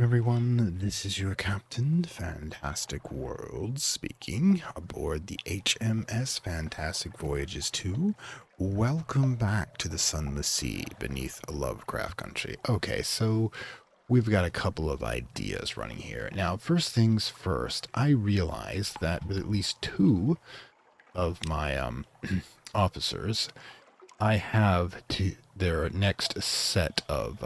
everyone, this is your captain, Fantastic World, speaking aboard the HMS Fantastic Voyages 2. Welcome back to the Sunless Sea beneath Lovecraft Country. Okay, so we've got a couple of ideas running here. Now, first things first, I realized that with at least two of my officers, I have to their next set of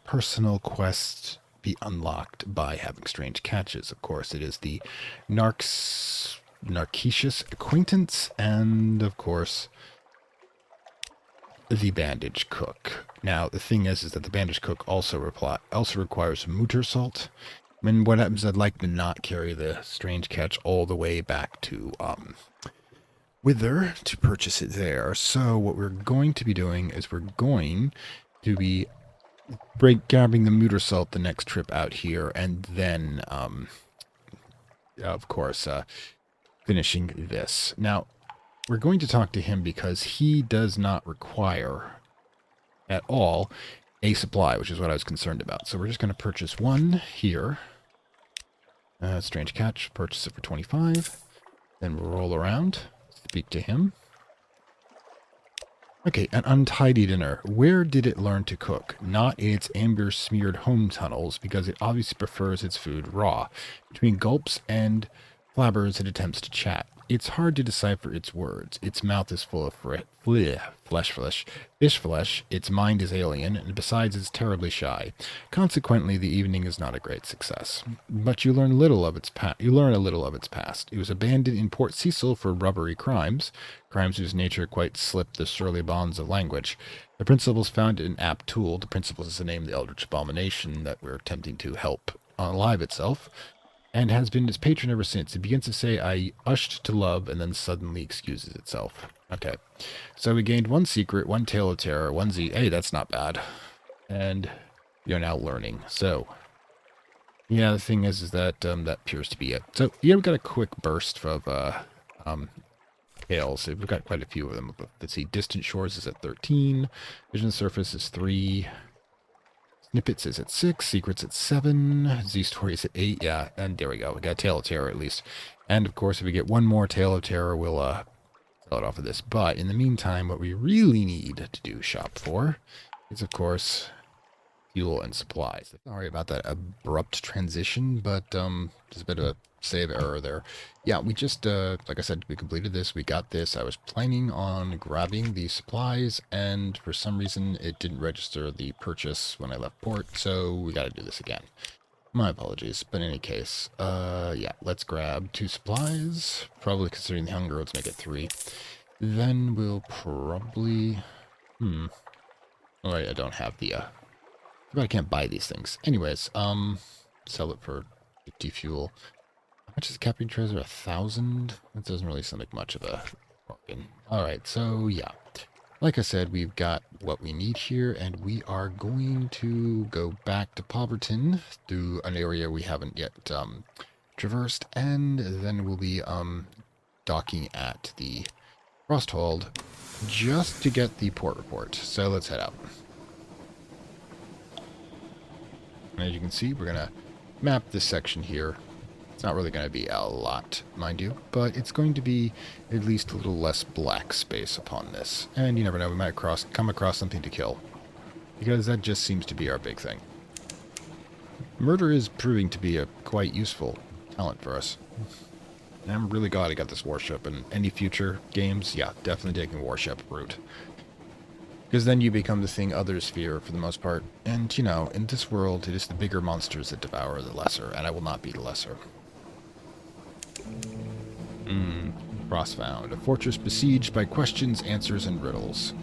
personal quests be unlocked by having strange catches. Of course, it is the Narcissus Acquaintance, and of course, the Bandage Cook. Now, the thing is that the Bandage Cook also requires Mutter Salt. And what happens, I'd like to not carry the strange catch all the way back to Wither to purchase it there. So what we're going to be doing is we're going to be grabbing the Mutter Salt the next trip out here, and then, of course, finishing this. Now, we're going to talk to him because he does not require at all a supply, which is what I was concerned about. So we're just going to purchase one here. Strange catch, purchase it for 25. Then we'll roll around, speak to him. Okay, an untidy dinner. Where did it learn to cook? Not in its amber-smeared home tunnels, because it obviously prefers its food raw. Between gulps and flabbers, it attempts to chat. It's hard to decipher its words. Its mouth is full of fish flesh. Its mind is alien, and besides, it's terribly shy. Consequently, the evening is not a great success. But you learn a little of its past. It was abandoned in Port Cecil for rubbery crimes whose nature quite slipped the surly bonds of language. The principals found it an apt tool. The principals is the name of the eldritch abomination that we're attempting to help unalive itself, and has been its patron ever since. It begins to say, I ushed to love, and then suddenly excuses itself. Okay. So we gained one secret, one tale of terror, one Z. Hey, that's not bad. And you're now learning. So, yeah, the thing is that that appears to be it. So, yeah, we've got a quick burst of tales. We've got quite a few of them. Let's see, Distant Shores is at 13. Vision Surface is 3. Snippets is at 6, Secrets at 7, Z-Story is at 8, yeah, and there we go. We got Tale of Terror at least. And of course, if we get one more Tale of Terror, we'll sell it off of this. But in the meantime, what we really need to do shop for is, of course, fuel and supplies. Sorry about that abrupt transition, but there's a bit of a save error there. Yeah, we just, like I said, we completed this, we got this. I was planning on grabbing the supplies, and for some reason it didn't register the purchase when I left port, so we gotta do this again. My apologies, but in any case, yeah, let's grab 2 supplies, probably considering the hunger, let's make it 3. Then we'll probably, alright, I don't have the, I can't buy these things. Anyways, sell it for 50 fuel. How much is capping treasure? 1,000? That doesn't really sound like much of a bargain. Alright, so yeah. Like I said, we've got what we need here, and we are going to go back to Poverton through an area we haven't yet traversed, and then we'll be docking at the Frosthold just to get the port report. So let's head out. And as you can see, we're going to map this section here. It's not really going to be a lot, mind you, but it's going to be at least a little less black space upon this. And you never know, we might come across something to kill, because that just seems to be our big thing. Murder is proving to be a quite useful talent for us. And I'm really glad I got this warship. In any future games, yeah, definitely taking warship route. Because then you become the thing others fear for the most part. And, you know, in this world, it is the bigger monsters that devour the lesser, and I will not be the lesser. Cross found. A fortress besieged by questions, answers, and riddles.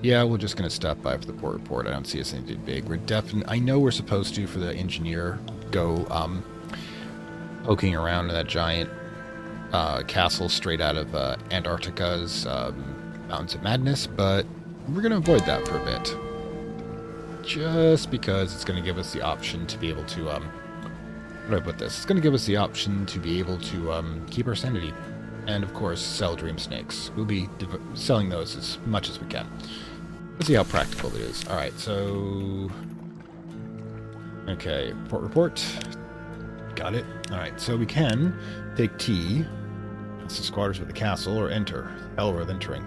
Yeah, we're just going to stop by for the port report. I don't see us anything big. We're definitely... I know we're supposed to, for the engineer, go poking around in that giant castle straight out of Antarctica's Mountains of Madness, but we're going to avoid that for a bit. Just because it's going to give us the option to be able to, how do I put this? It's going to give us the option to be able to keep our sanity. And, of course, sell dream snakes. We'll be selling those as much as we can. Let's see how practical it is. Alright, so... Okay, port report. Got it. Alright, so we can take T. That's the squatters with the castle, or enter. Hell, we're entering.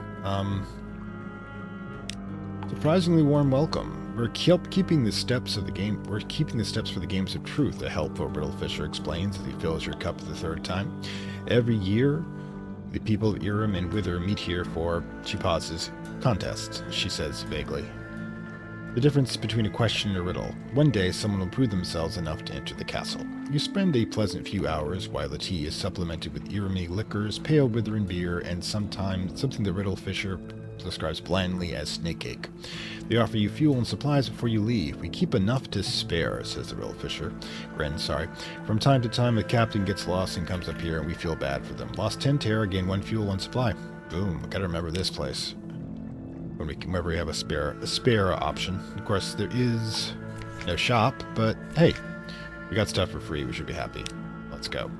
Surprisingly warm welcome. We're keeping the steps of the game. We're keeping the steps for the games of truth. A helpful Riddle Fisher explains as he fills your cup for the third time. Every year, the people of Irem and Wither meet here for, she pauses, contests, she says vaguely. The difference between a question and a riddle. One day, someone will prove themselves enough to enter the castle. You spend a pleasant few hours while the tea is supplemented with Iremi liquors, pale withering beer, and sometimes something the Riddle Fisher describes blandly as snake cake. They offer you fuel and supplies before you leave. We keep enough to spare, says the Riddle Fisher. Sorry. From time to time, the captain gets lost and comes up here, and we feel bad for them. Lost 10 terror, gain 1 fuel, 1 supply. Boom. Gotta remember this place. Whenever we have a spare option. Of course, there is no shop, but hey, we got stuff for free. We should be happy. Let's go.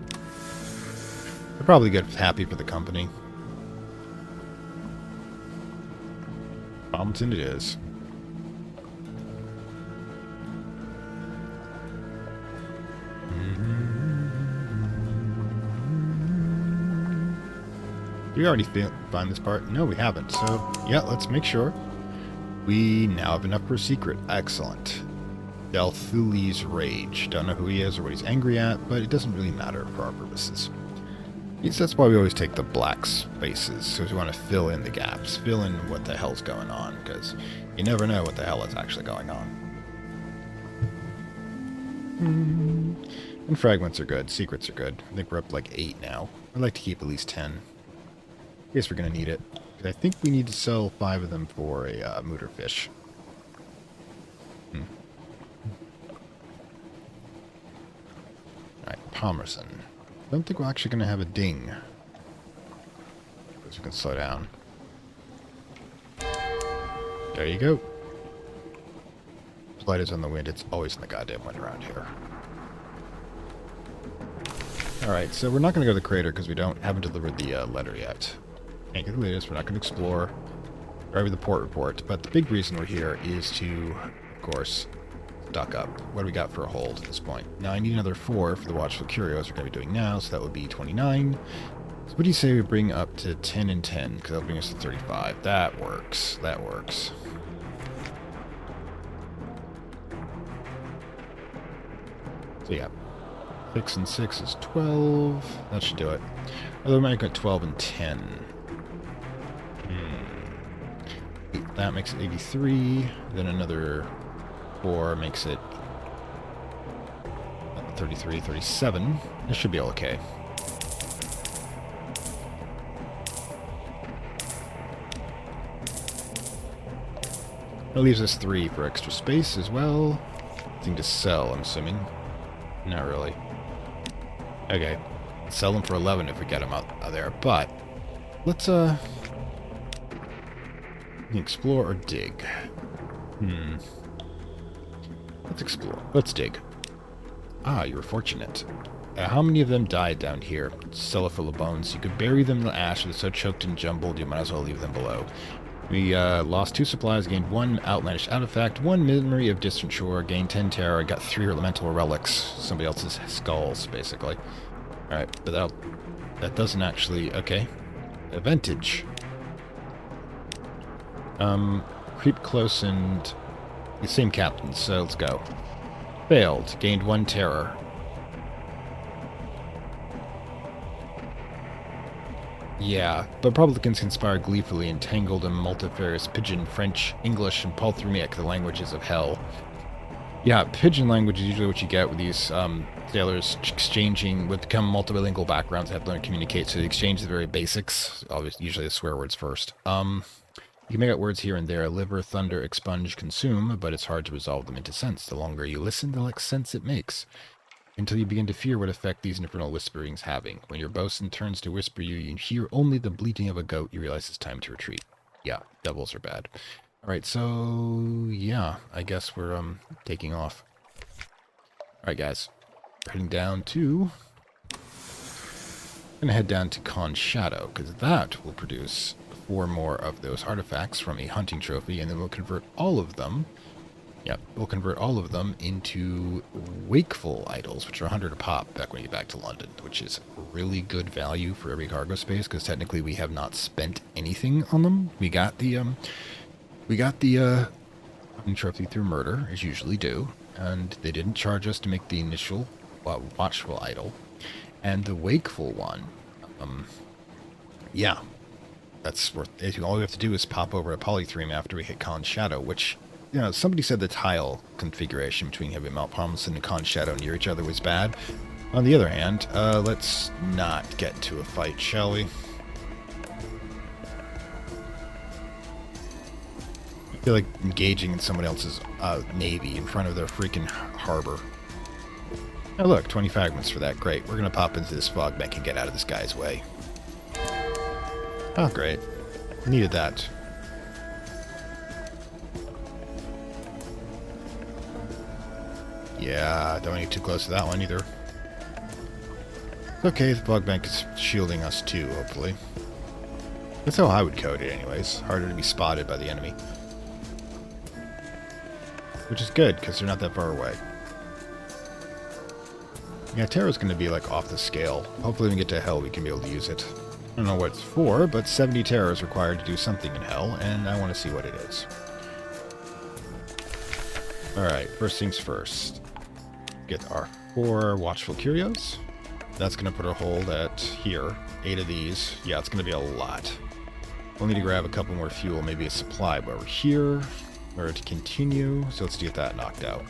We're probably happy for the company. Palmerton it is. Did we already find this part? No, we haven't. So, yeah, let's make sure. We now have enough for a secret. Excellent. Delthuli's Rage. Don't know who he is or what he's angry at, but it doesn't really matter for our purposes. That's why we always take the black spaces, because we want to fill in the gaps. Fill in what the hell's going on, because you never know what the hell is actually going on. And fragments are good. Secrets are good. I think we're up to like 8 now. I'd like to keep at least 10. I guess we're going to need it. I think we need to sell 5 of them for a mooter fish. Alright, Palmerson. I don't think we're actually going to have a ding. Because we can slow down. There you go. Light is on the wind. It's always in the goddamn wind around here. Alright, so we're not going to go to the crater because we haven't delivered the letter yet. Can't get the latest. We're not going to explore. Or even the port report. But the big reason we're here is to, of course, stock up. What do we got for a hold at this point? Now I need another 4 for the Watchful Curios we're going to be doing now, so that would be 29. So what do you say we bring up to 10 and 10? Because that'll bring us to 35. That works. That works. So yeah. 6 and 6 is 12. That should do it. Although we might go 12 and 10. That makes it 83. Then another 4 makes it 33, 37. This should be okay. That leaves us 3 for extra space as well. Thing to sell, I'm assuming. Not really. Okay. Sell them for 11 if we get them out there. But let's explore or dig. Let's explore. Let's dig. Ah, you were fortunate. How many of them died down here? Cellar full of bones. You could bury them in the ash. They're so choked and jumbled, you might as well leave them below. We lost 2 supplies, gained 1 outlandish artifact, 1 memory of distant shore, gained 10 terror, got 3 elemental relics. Somebody else's skulls, basically. Alright, but that doesn't actually... Okay. Advantage. Creep close and... The same captain, so let's go. Failed. Gained 1 terror. Yeah, but Republicans conspire gleefully, entangled in multifarious Pidgin, French, English, and Palthrumic, the languages of hell. Yeah, Pidgin language is usually what you get with these sailors exchanging with multilingual backgrounds that have learned to communicate, so they exchange the very basics, obviously, usually the swear words first. You can make out words here and there, liver, thunder, expunge, consume, but it's hard to resolve them into sense. The longer you listen, the less sense it makes. Until you begin to fear what effect these infernal whisperings having. When your bosun turns to whisper you hear only the bleating of a goat, you realize it's time to retreat. Yeah, devils are bad. Alright, so yeah, I guess we're taking off. Alright guys, we're heading down to... I'm gonna head down to Khan's Shadow, because that will produce 4 more of those artifacts from a hunting trophy, and then we'll convert all of them Yep, we'll convert all of them into wakeful idols, which are 100 a pop back when you get back to London, which is really good value for every cargo space because technically we have not spent anything on them. We got the trophy through murder, as you usually do, and they didn't charge us to make the initial watchful idol, and the wakeful one. Yeah, that's worth it. All we have to do is pop over a polythreme after we hit Khan's Shadow, which, you know, somebody said the tile configuration between Heavy Mount Promise and Khan's Shadow near each other was bad. On the other hand, let's not get into a fight, shall we? I feel like engaging in someone else's navy in front of their freaking harbor. Oh look, 20 fragments for that. Great. We're going to pop into this fog bank and get out of this guy's way. Oh, great. Needed that. Yeah, don't get too close to that one either. It's okay, the fog bank is shielding us too, hopefully. That's how I would code it anyways. Harder to be spotted by the enemy. Which is good, because they're not that far away. Yeah, Terror's going to be like off the scale. Hopefully when we get to Hell we can be able to use it. I don't know what it's for, but 70 Terror is required to do something in Hell, and I want to see what it is. Alright, first things first. Get our 4 Watchful Curios. That's going to put our hold at here. 8 of these. Yeah, it's going to be a lot. We'll need to grab a couple more fuel, maybe a supply, but we're here. Or to continue, so let's get that knocked out.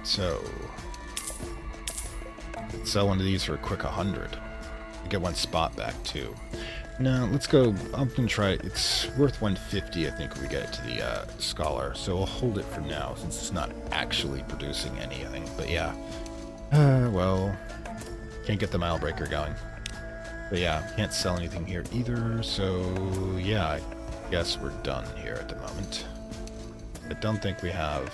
So, let's sell one of these for a quick 100. Get one spot back too. Now let's go. I'm gonna try. It's worth 150, I think, if we get it to the scholar. So we'll hold it for now since it's not actually producing anything. But yeah, well, can't get the mile breaker going. But yeah, can't sell anything here either. So yeah, I guess we're done here at the moment. I don't think we have.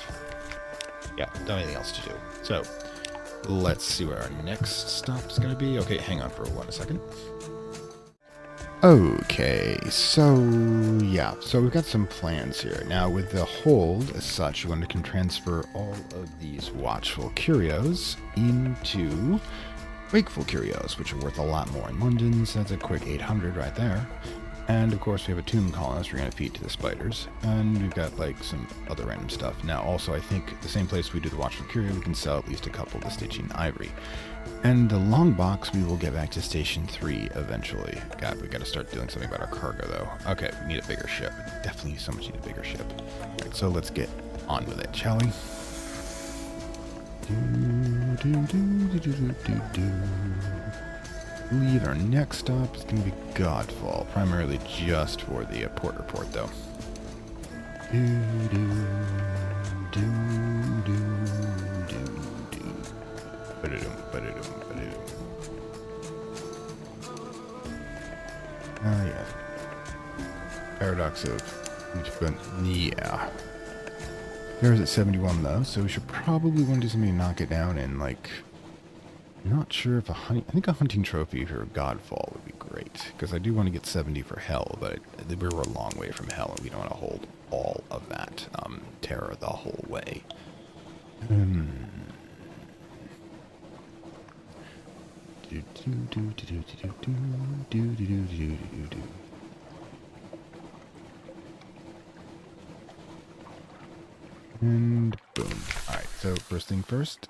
Yeah, don't have anything else to do. So. Let's see where our next stop is going to be. Okay, hang on for one second. Okay, so yeah, so we've got some plans here. Now with the hold as such, we can transfer all of these Watchful Curios into Wakeful Curios, which are worth a lot more in London, so that's a quick 800 right there. And of course we have a tomb colonist we're going to feed to the spiders. And we've got like some other random stuff. Now also I think the same place we do the Watchful Curio, we can sell at least a couple of the Stygian Ivory. And the long box we will get back to Station 3 eventually. God, we got to start doing something about our cargo though. Okay, we need a bigger ship. We definitely so much need a bigger ship. Alright, so let's get on with it, shall we? I believe our next stop is going to be Godfall, primarily just for the port report, though. Ah, yeah. Paradox of... Yeah. There's at 71, though, so we should probably want to do something to knock it down in, like... Not sure if I think a hunting trophy for Godfall would be great, because I do want to get 70 for Hell, but we're a long way from Hell, and we don't want to hold all of that terror the whole way. And boom. Alright, so first thing first.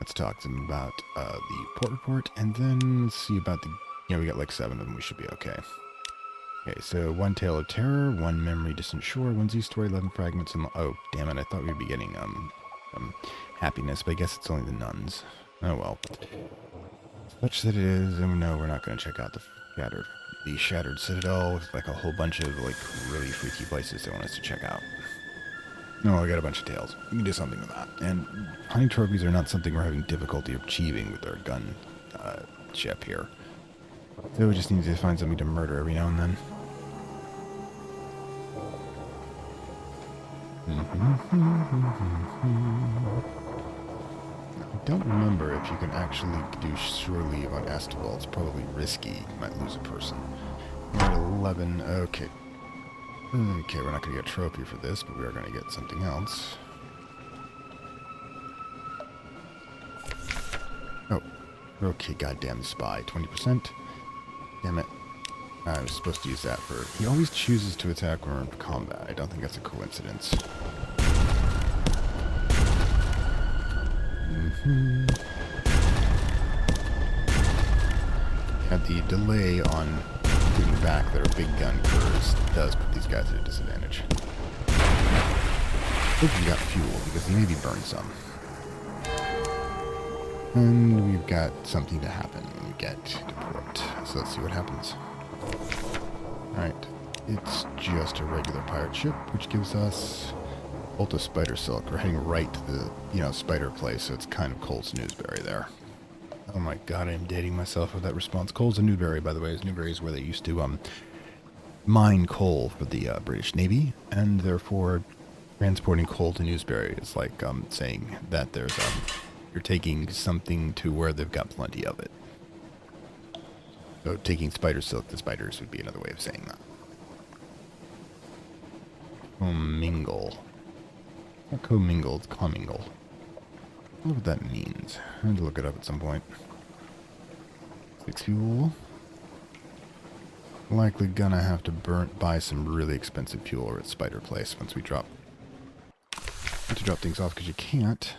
Let's talk to them about the port report, and then let's see about the... Yeah, we got like 7 of them. We should be okay. Okay, so 1 Tale of Terror, 1 Memory Distant Shore, 1 Z Story, 11 Fragments, and... Oh, damn it, I thought we'd be getting Happiness, but I guess it's only the nuns. Oh well. Such that it is, and no, we're not going to check out the Shattered Citadel, with like a whole bunch of like really freaky places they want us to check out. No, I got a bunch of tails. We can do something with that. And hunting trophies are not something we're having difficulty achieving with our gun ship here. So we just need to find something to murder every now and then. I don't remember if you can actually do shore leave on Astebal. It's probably risky. You might lose a person. We're at 11. Okay. Okay, we're not going to get a trophy for this, but we are going to get something else. Oh, okay, goddamn spy. 20%. Damn it. I was supposed to use that for... He always chooses to attack when we're in combat. I don't think that's a coincidence. Yeah, the delay on getting back their big gun curves does put these guys at a disadvantage. Hope we got fuel, because the Navy burned some. And we've got something to happen when we get to port. So let's see what happens. Alright, it's just a regular pirate ship, which gives us Ulta Spider Silk. We're heading right to the, spider place, so it's kind of Cole's Newsberry there. Oh my god, I'm dating myself with that response. Cole's a Newberry, by the way. Newberry is where they used to mine coal for the British Navy, and therefore transporting coal to Newsberry is like saying that there's you're taking something to where they've got plenty of it. So taking spider silk to spiders would be another way of saying that. Commingle. Not commingle, it's commingle. I don't know what that means. I had to look it up at some point. 6 fuel. Likely gonna have to buy some really expensive fuel at Spider Place once we drop things off, because you can't.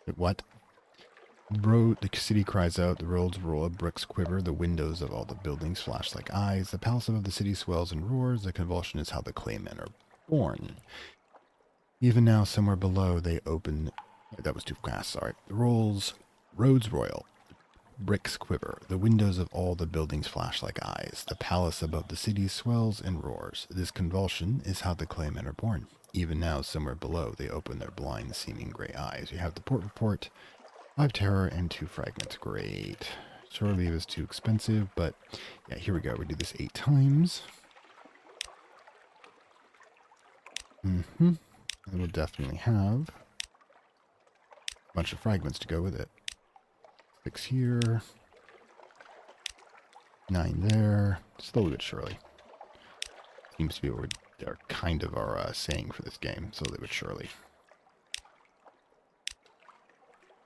Wait, what? The city cries out, the roads roar, bricks quiver, the windows of all the buildings flash like eyes, the palace above the city swells and roars, the convulsion is how the claymen are born. Even now, somewhere below, they open... That was too fast, sorry. The roads royal, bricks quiver, the windows of all the buildings flash like eyes, the palace above the city swells and roars. This convulsion is how the claymen are born. Even now, somewhere below, they open their blind, seeming gray eyes. You have the port report, 5 terror, and 2 fragments. Great. Shore leave is too expensive, but yeah, here we go. We do this 8 times. And we'll definitely have a bunch of fragments to go with it. 6 here. 9 there. Slowly but surely. Seems to be what they're kind of our saying for this game. Slowly but surely.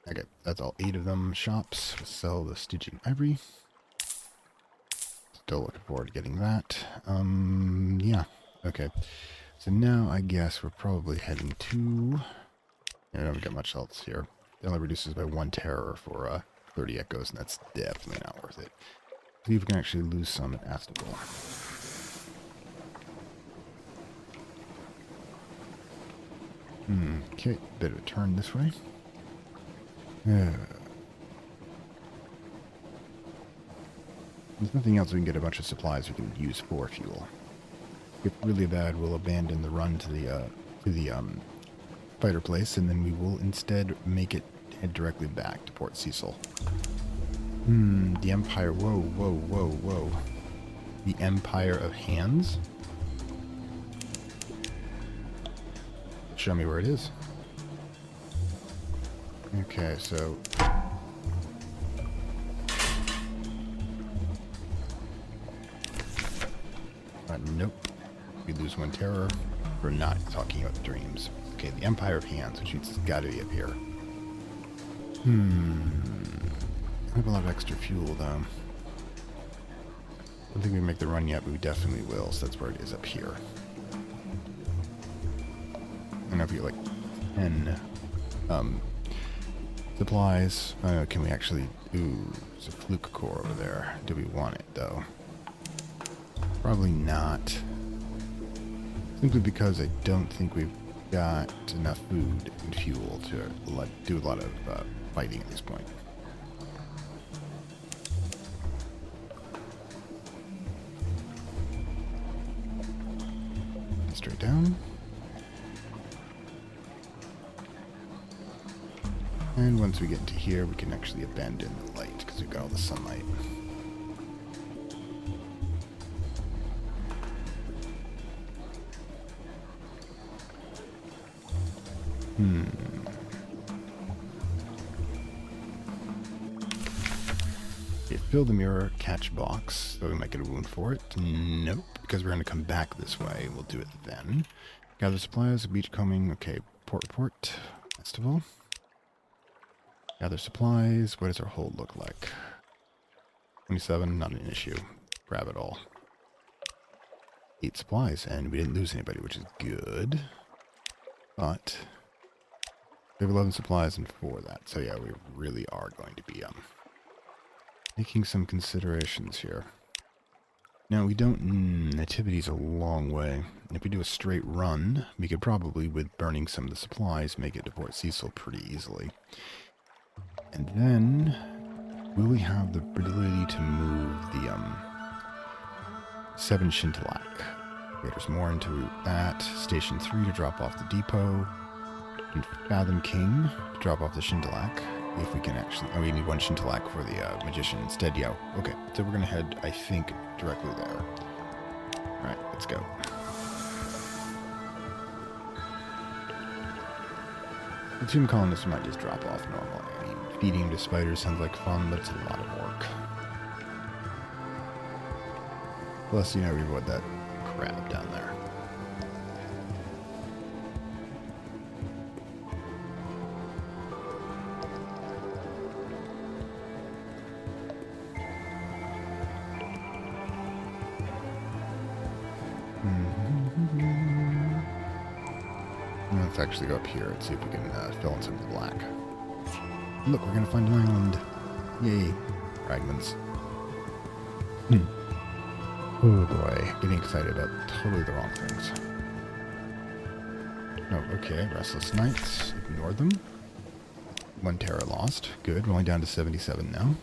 Okay, that's all 8 of them. Shops. We'll sell the Stygian ivory. Still looking forward to getting that. Yeah. Okay. So now I guess we're probably heading to... I don't got much else here. It only reduces by 1 terror for 30 echoes, and that's definitely not worth it. See if we can actually lose some at Astable. Okay, bit of a turn this way. There's nothing else we can get a bunch of supplies we can use for fuel. If really bad, we'll abandon the run to the fighter place, and then we will instead make it head directly back to Port Cecil. The Empire. Whoa. The Empire of Hands? Show me where it is. Okay, so... nope. We lose 1 terror for not talking about the dreams. Okay, the Empire of Hands, which means it's got to be up here. I have a lot of extra fuel, though. I don't think we can make the run yet, but we definitely will, so that's where it is, up here. I don't know if we get, like, 10 supplies. Can we actually... Ooh, there's a fluke core over there. Do we want it, though? Probably not. Simply because I don't think we've got enough food and fuel to do a lot of fighting at this point. Straight down. And once we get into here, we can actually abandon the light because we've got all the sunlight. Okay, fill the mirror catch box. So we might get a wound for it. Nope, because we're going to come back this way. We'll do it then. Gather supplies, beachcombing. Okay, port report. Festival. Gather supplies. What does our hold look like? 27, not an issue. Grab it all. 8 supplies, and we didn't lose anybody, which is good. But we have 11 supplies and 4 of that. So yeah, we really are going to be making some considerations here. Now we don't... nativity's a long way. And if we do a straight run, we could probably, with burning some of the supplies, make it to Port Cecil pretty easily. And then, will we have the ability to move the 7 Shintalak? Okay, there's more into that. Station 3 to drop off the depot. And Fathom King to drop off the Shintalak. If we can actually... oh, we need 1 Shintalak for the Magician instead. Yeah, okay. So we're going to head, I think, directly there. Alright, let's go. The tomb colonists might just drop off normally. I mean, feeding to spiders sounds like fun, but it's a lot of work. Plus, you know, we want that crab down there. Let's actually go up here and see if we can fill in some of the black. Look, we're going to find an island. Yay. Fragments. Oh boy, getting excited about totally the wrong things. Oh, okay, Restless Nights. Ignore them. 1 Terra lost. Good, we're only down to 77 now.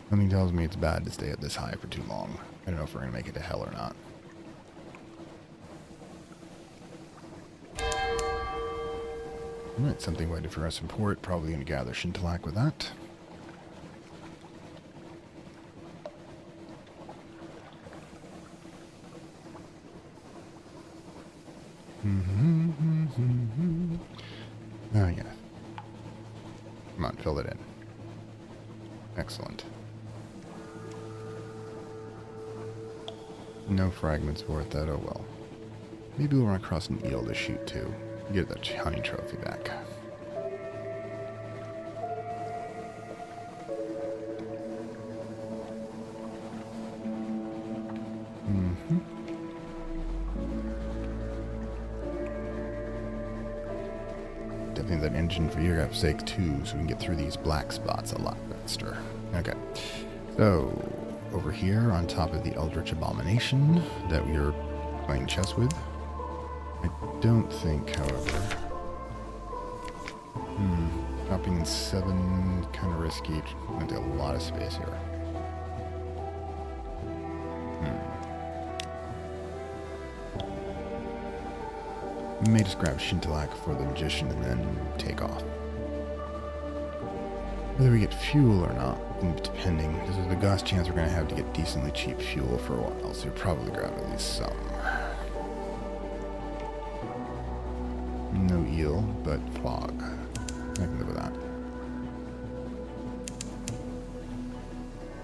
Something tells me it's bad to stay at this high for too long. I don't know if we're going to make it to hell or not. Alright, something waited for us in port. Probably going to gather Shintalak with that. Oh, yeah. Come on, fill it in. Excellent. No fragments worth that, oh well. Maybe we'll run across an eel to shoot too. Get that hunting trophy back. Definitely that engine for your sake too, so we can get through these black spots a lot faster. Okay. So, over here on top of the Eldritch Abomination that we were playing chess with. I don't think, however... dropping in 7, kind of risky. Going to take a lot of space here. We may just grab Shintalak for the Magician and then take off. Whether we get fuel or not, depending, because there's the gosh chance we're going to have to get decently cheap fuel for a while, so we'll probably grab at least some. No eel, but fog. I can live with that.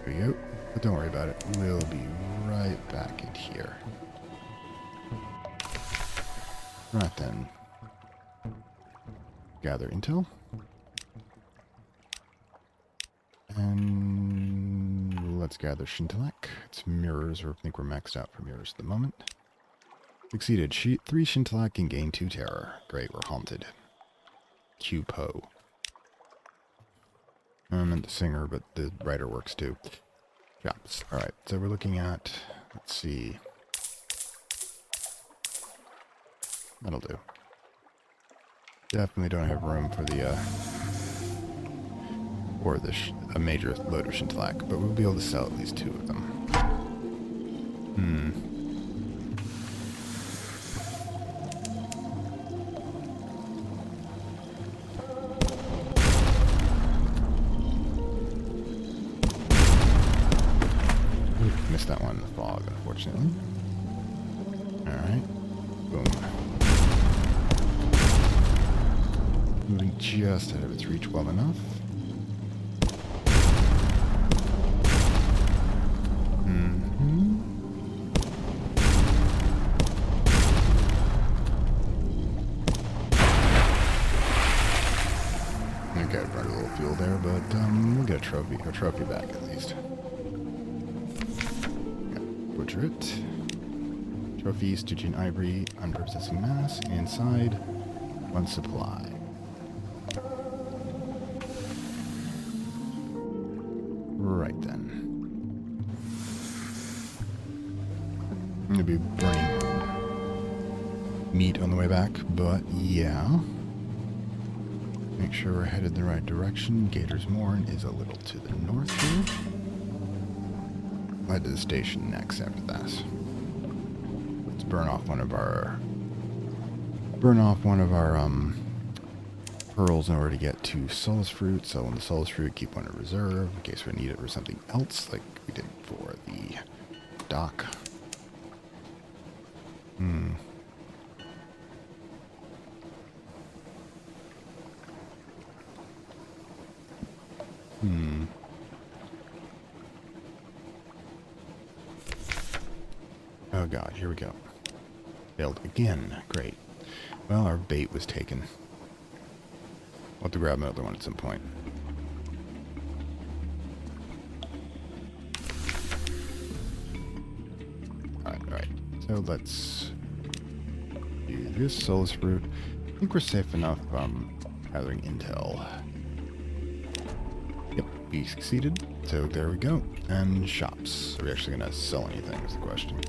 There we go. But don't worry about it. We'll be right back in here. Right then. Gather intel. And let's gather Shintalak. It's mirrors, or I think we're maxed out for mirrors at the moment. Succeeded. 3 Shintalak and gain 2 terror. Great, we're haunted. Q Po. I meant the singer, but the writer works too. Chops. Alright, so we're looking at, let's see. That'll do. Definitely don't have room for the, a major load of Shintalak, but we'll be able to sell at least 2 of them. Missed that one in the fog, unfortunately. Alright. Boom. Moving just out of its reach well enough. get a trophy bag at least. Butcher it. Trophy, Stygian ivory, unprocessing mass. Inside, one supply. Right then. I'm gonna be burning meat on the way back, but yeah. Make sure we're headed the right direction. Gator's Morn is a little to the north here. We'll head to the station next after this. Let's burn off one of our pearls in order to get to Solace Fruit. So on the Solace Fruit, keep one in reserve in case we need it for something else, like we did for the dock. Oh god, here we go. Failed again. Great. Well, our bait was taken. We'll have to grab another one at some point. Alright. So let's do this Solace Fruit. I think we're safe enough gathering intel. Yep, we succeeded. So there we go. And shops. Are we actually going to sell anything is the question.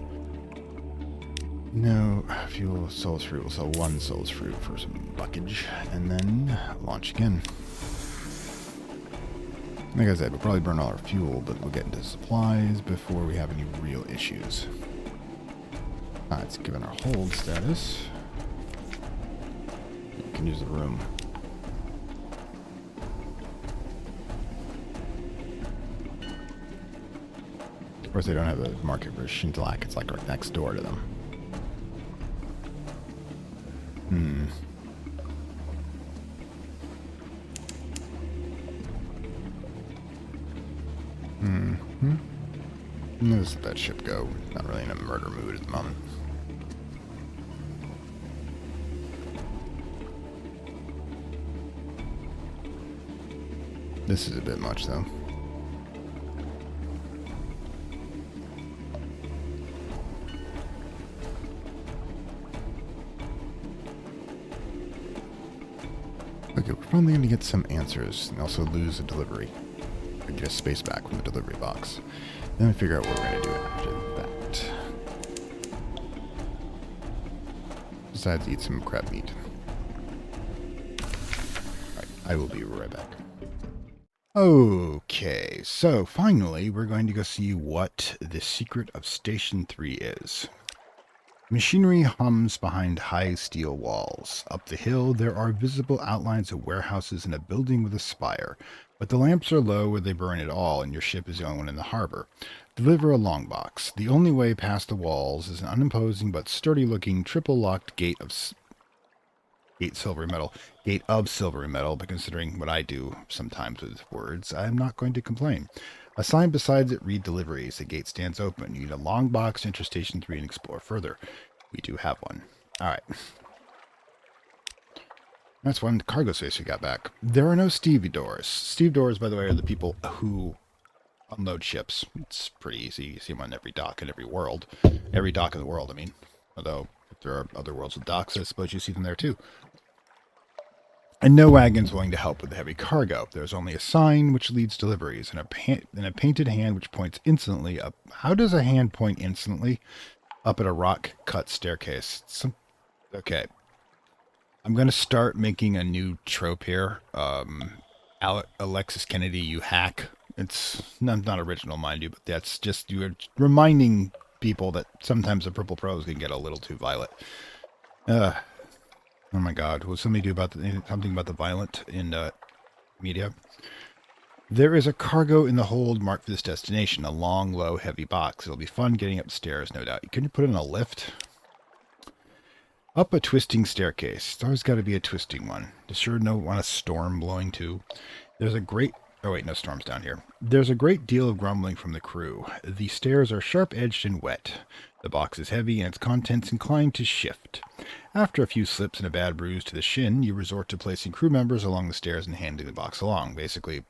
No, fuel Solace Fruit. We'll sell one Solace Fruit for some buckage, and then launch again. Like I said, we'll probably burn all our fuel, but we'll get into supplies before we have any real issues. It's given our hold status. You can use the room. Of course, they don't have a market for Shintalak. It's like right next door to them. Let's let that ship go. Not really in a murder mood at the moment. This is a bit much, though. Okay, we're finally going to get some answers and also lose a delivery. We get space back from the delivery box. Then we figure out what we're going to do after that. Besides, eat some crab meat. Alright, I will be right back. Okay, so finally we're going to go see what the secret of Station 3 is. Machinery hums behind high steel walls. Up the hill, there are visible outlines of warehouses and a building with a spire. But the lamps are low where they burn at all, and your ship is the only one in the harbor. Deliver a long box. The only way past the walls is an unimposing but sturdy-looking triple-locked gate of silvery metal, but considering what I do sometimes with words, I am not going to complain. A sign beside it read deliveries. The gate stands open. You need a long box to enter Station 3 and explore further. We do have one. Alright. That's one cargo space we got back. There are no stevedores. Stevedores, by the way, are the people who unload ships. It's pretty easy. You see them on every dock in every world. Every dock in the world, I mean. Although, if there are other worlds with docks, I suppose you see them there too. And no wagons willing to help with the heavy cargo. There's only a sign which leads deliveries, and a painted hand which points instantly up. How does a hand point instantly? Up at a rock-cut staircase. Okay. I'm going to start making a new trope here. Alexis Kennedy, you hack. It's not original, mind you, but that's just you're reminding people that sometimes the purple prose can get a little too violent. Oh my god, will somebody do something about the violent in media? There is a cargo in the hold marked for this destination. A long, low, heavy box. It'll be fun getting upstairs, no doubt. Can you put it in a lift? Up a twisting staircase. There's always got to be a twisting one. Does sure no want a storm blowing too? There's a great... Oh wait, no storms down here. There's a great deal of grumbling from the crew. The stairs are sharp-edged and wet. The box is heavy and its contents inclined to shift. After a few slips and a bad bruise to the shin, you resort to placing crew members along the stairs and handing the box along. Basically,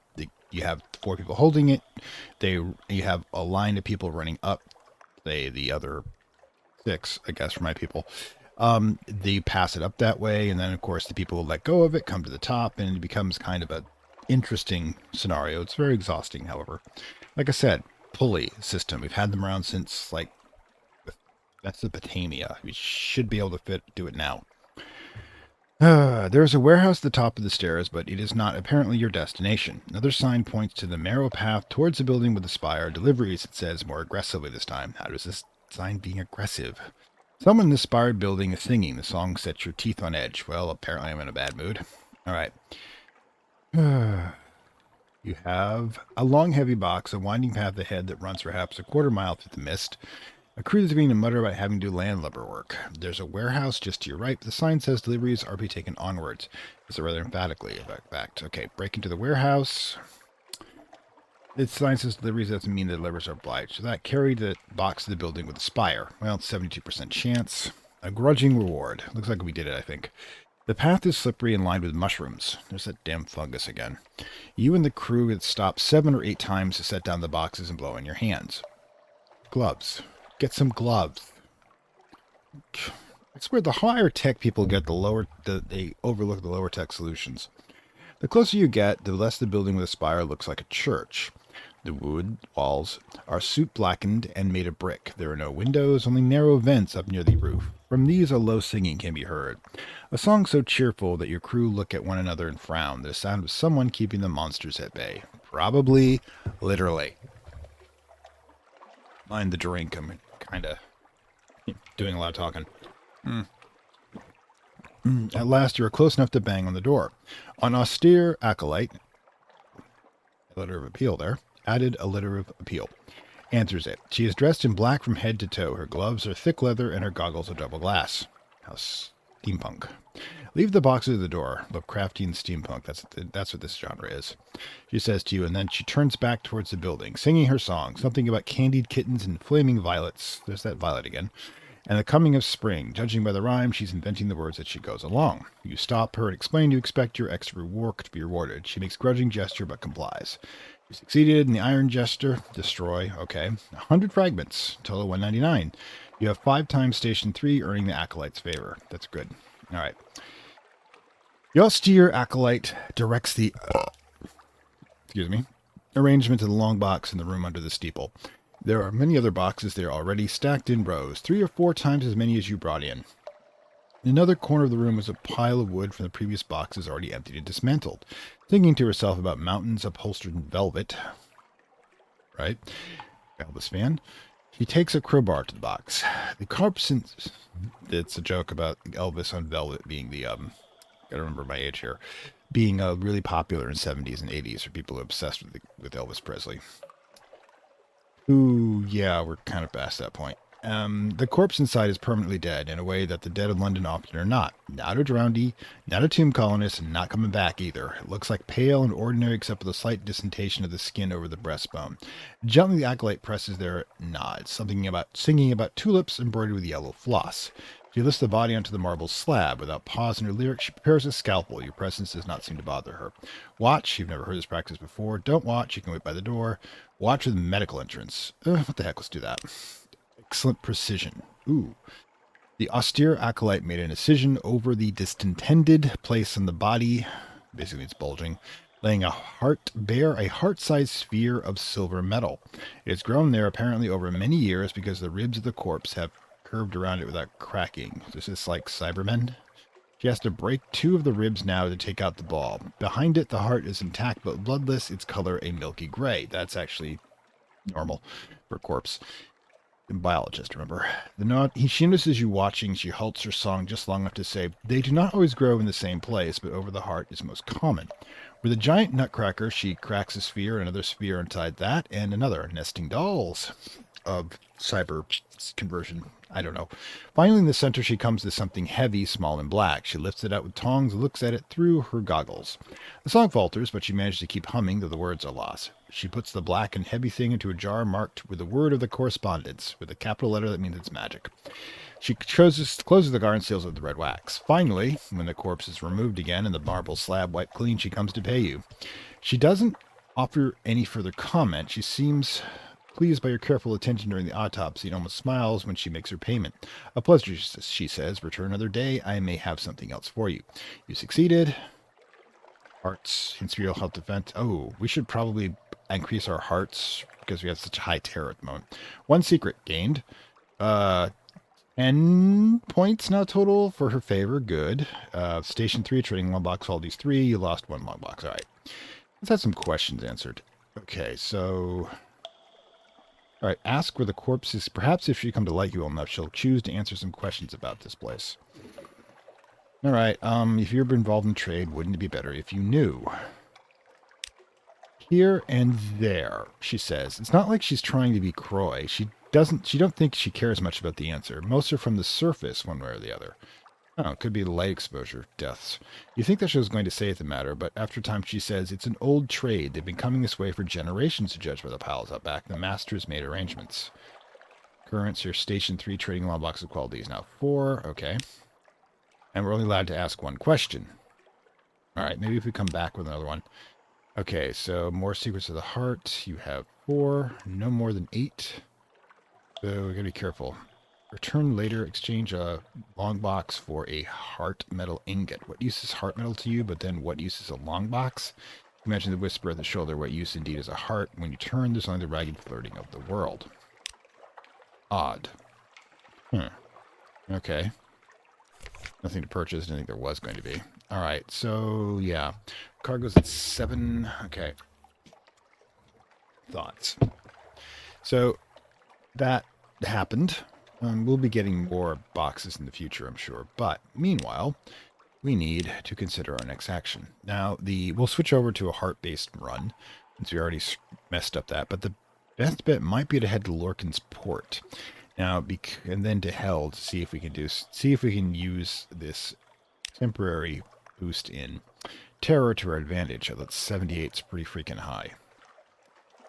You have 4 people holding it. You have a line of people running up. The other 6, I guess, for my people. They pass it up that way, and then of course the people who let go of it come to the top, and it becomes kind of a interesting scenario. It's very exhausting, however. Like I said, pulley system. We've had them around since like Mesopotamia. We should be able to do it now. There's a warehouse at the top of the stairs, but it is not apparently your destination. Another sign points to the narrow path towards the building with the spire. Deliveries, it says, more aggressively this time. How does this sign being aggressive? Someone in the spired building is singing. The song sets your teeth on edge. Well, apparently I'm in a bad mood. All right. You have a long, heavy box, a winding path ahead that runs perhaps a quarter mile through the mist. A crew that's beginning to mutter about having to do landlubber work. There's a warehouse just to your right. The sign says deliveries are to be taken onwards. It's rather emphatically fact. Okay, break into the warehouse. The sign says deliveries doesn't mean the deliverers are obliged. So that carried the box to the building with a spire. Well, it's 72% chance. A grudging reward. Looks like we did it, I think. The path is slippery and lined with mushrooms. There's that damn fungus again. You and the crew had stopped 7 or 8 times to set down the boxes and blow in your hands. Gloves. Get some gloves. I swear, the higher tech people get, they overlook the lower tech solutions. The closer you get, the less the building with a spire looks like a church. The wood walls are soot blackened and made of brick. There are no windows, only narrow vents up near the roof. From these, a low singing can be heard. A song so cheerful that your crew look at one another and frown. The sound of someone keeping the monsters at bay. Probably, literally. Mind the drink. I'm kind of doing a lot of talking. At last, you are close enough to bang on the door. An austere acolyte, a letter of appeal there, added a letter of appeal, answers it. She is dressed in black from head to toe. Her gloves are thick leather and her goggles are double glass. How steampunk. Leave the boxes at the door. Lovecraftian steampunk. That's what this genre is. She says to you, and then she turns back towards the building, singing her song, something about candied kittens and flaming violets. There's that violet again. And the coming of spring. Judging by the rhyme, she's inventing the words as she goes along. You stop her and explain you expect your extra work to be rewarded. She makes grudging gesture but complies. You succeeded in the iron gesture. Destroy. Okay. 100 fragments. Total 199. You have 5 times station 3, earning the acolyte's favor. That's good. All right. The austere acolyte directs the arrangement of the long box in the room under the steeple. There are many other boxes there already, stacked in rows, 3 or 4 times as many as you brought in. In another corner of the room was a pile of wood from the previous boxes already emptied and dismantled. Thinking to herself about mountains upholstered in velvet. Right? Elvis fan. She takes a crowbar to the box. The corpse, it's a joke about Elvis on velvet being the, gotta remember my age here, being really popular in 70s and 80s for people who are obsessed with Elvis Presley. Ooh, yeah, we're kind of past that point. The corpse inside is permanently dead in a way that the dead of London often are not. Not a drownee, not a tomb colonist, and not coming back either. It looks like pale and ordinary except for the slight dissentation of the skin over the breastbone. Gently the acolyte presses their nods, singing about tulips embroidered with yellow floss. She lifts the body onto the marble slab. Without pause in her lyrics, she prepares a scalpel. Your presence does not seem to bother her. Watch. You've never heard this practice before. Don't watch. You can wait by the door. Watch with medical entrance. What the heck? Let's do that. Excellent precision. Ooh. The austere acolyte made an incision over the distended place in the body. Basically, it's bulging. Laying a heart-sized sphere of silver metal. It has grown there apparently over many years because the ribs of the corpse have curved around it without cracking. This is like Cybermen. She has to break 2 of the ribs now to take out the ball. Behind it, the heart is intact but bloodless, its color a milky gray. That's actually normal for a corpse. A biologist, remember. She notices you watching. She halts her song just long enough to say, they do not always grow in the same place, but over the heart is most common. With a giant nutcracker, she cracks a sphere, another sphere inside that, and another. Nesting dolls of cyber conversion. I don't know. Finally, in the center, she comes to something heavy, small, and black. She lifts it out with tongs and looks at it through her goggles. The song falters, but she manages to keep humming, though the words are lost. She puts the black and heavy thing into a jar marked with the word of the correspondence, with a capital letter that means it's magic. She closes the jar and seals it with the red wax. Finally, when the corpse is removed again and the marble slab wiped clean, she comes to pay you. She doesn't offer any further comment. She seems pleased by your careful attention during the autopsy and almost smiles when she makes her payment. A pleasure, she says. Return another day. I may have something else for you. You succeeded. Hearts, Imperial Health Defense. Oh, we should probably increase our hearts because we have such a high terror at the moment. One secret gained. 10 points now total for her favor. Good. Station 3, trading long box, all these 3. You lost 1 long box. All right. Let's have some questions answered. Okay, so... All right, ask where the corpse is. Perhaps if she come to like you well enough, she'll choose to answer some questions about this place. All right, if you're involved in trade, wouldn't it be better if you knew? Here and there, she says. It's not like she's trying to be coy. She don't think she cares much about the answer. Most are from the surface, one way or the other. Oh, it could be light exposure, deaths. You think that she was going to say it the matter, but after a time she says, it's an old trade. They've been coming this way for generations to judge by the piles out back. The masters made arrangements. Currents, your station 3 trading long box of quality is now 4. Okay. And we're only allowed to ask 1 question. All right, maybe if we come back with another one. Okay, so more secrets of the heart. You have 4. No more than 8. So we gotta be careful. Return later, exchange a long box for a heart metal ingot. What use is heart metal to you, but then what use is a long box? Imagine the whisper at the shoulder, what use indeed is a heart. When you turn, there's only the ragged flirting of the world. Odd. Okay. Nothing to purchase, didn't think there was going to be. Alright, so yeah. Cargo's at 7. Okay. Thoughts. So that happened. We'll be getting more boxes in the future, I'm sure. But meanwhile, we need to consider our next action. Now, we'll switch over to a heart-based run, since we already messed up that. But the best bet might be to head to Lorcan's port. Now, and then to Hell to see if we can use this temporary boost in terror to our advantage. That's 78 is pretty freaking high.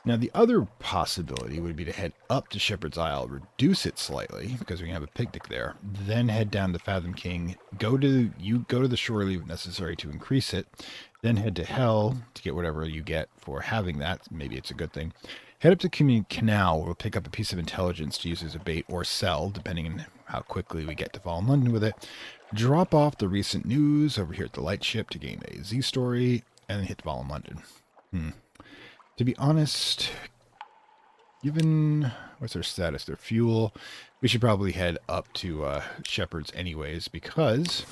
Now, the other possibility would be to head up to Shepherd's Isle, reduce it slightly, because we can have a picnic there, then head down to Fathom King, go to the shore leave if necessary to increase it, then head to Hell to get whatever you get for having that. Maybe it's a good thing. Head up to Community Canal, where we'll pick up a piece of intelligence to use as a bait or sell, depending on how quickly we get to fall in London with it. Drop off the recent news over here at the Lightship to gain a Z story, and then hit fall in London. To be honest, given what's their status, their fuel, we should probably head up to Shepherd's anyways, because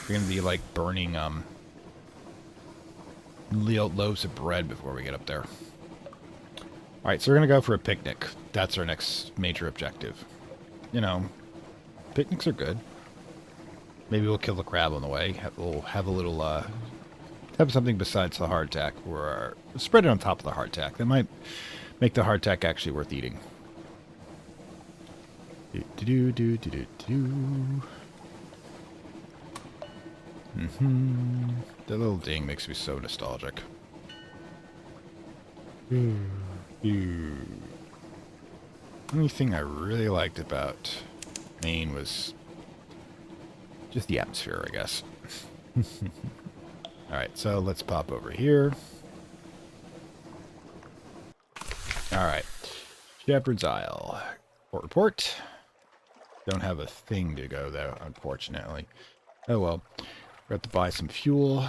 we're going to be like burning loaves of bread before we get up there. Alright, so we're going to go for a picnic. That's our next major objective. You know, picnics are good. Maybe we'll kill the crab on the way. We'll have a little, have something besides the hardtack, or spread it on top of the hardtack. That might make the hardtack actually worth eating. That little ding makes me so nostalgic. Only thing I really liked about Maine was just the atmosphere, I guess. Alright, so let's pop over here. Alright. Shepherd's Isle. Port report. Don't have a thing to go, though, unfortunately. Oh well. We have to buy some fuel.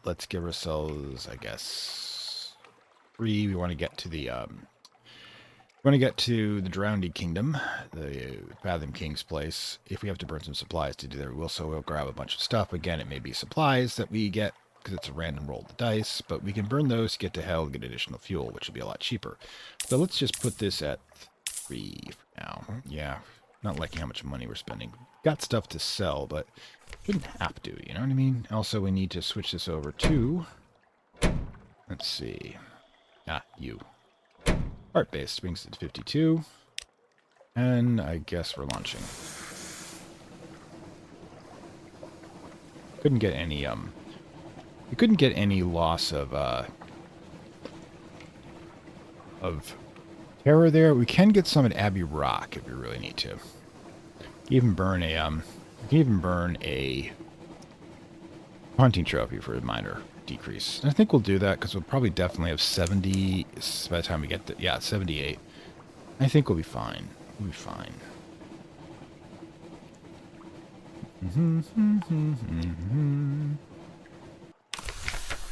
Let's give ourselves, I guess, 3. We want to get to the Drowned Kingdom, the Fathom King's place. If we have to burn some supplies to do that, we will. So we'll grab a bunch of stuff. Again, it may be supplies that we get because it's a random roll of the dice, but we can burn those to get to Hell and get additional fuel, which will be a lot cheaper. So let's just put this at 3 for now. Yeah, not liking how much money we're spending. Got stuff to sell, but shouldn't have to, you know what I mean? Also, we need to switch this over to, let's see, Art-based brings it to 52, and I guess we're launching. Couldn't get any, we couldn't get any loss of terror there. We can get some at Abbey Rock if we really need to. Even burn a, we can even burn a hunting trophy for a reminder. decrease. I think we'll do that because we'll probably definitely have 70 by the time we get to, yeah, 78. I think we'll be fine. We'll be fine.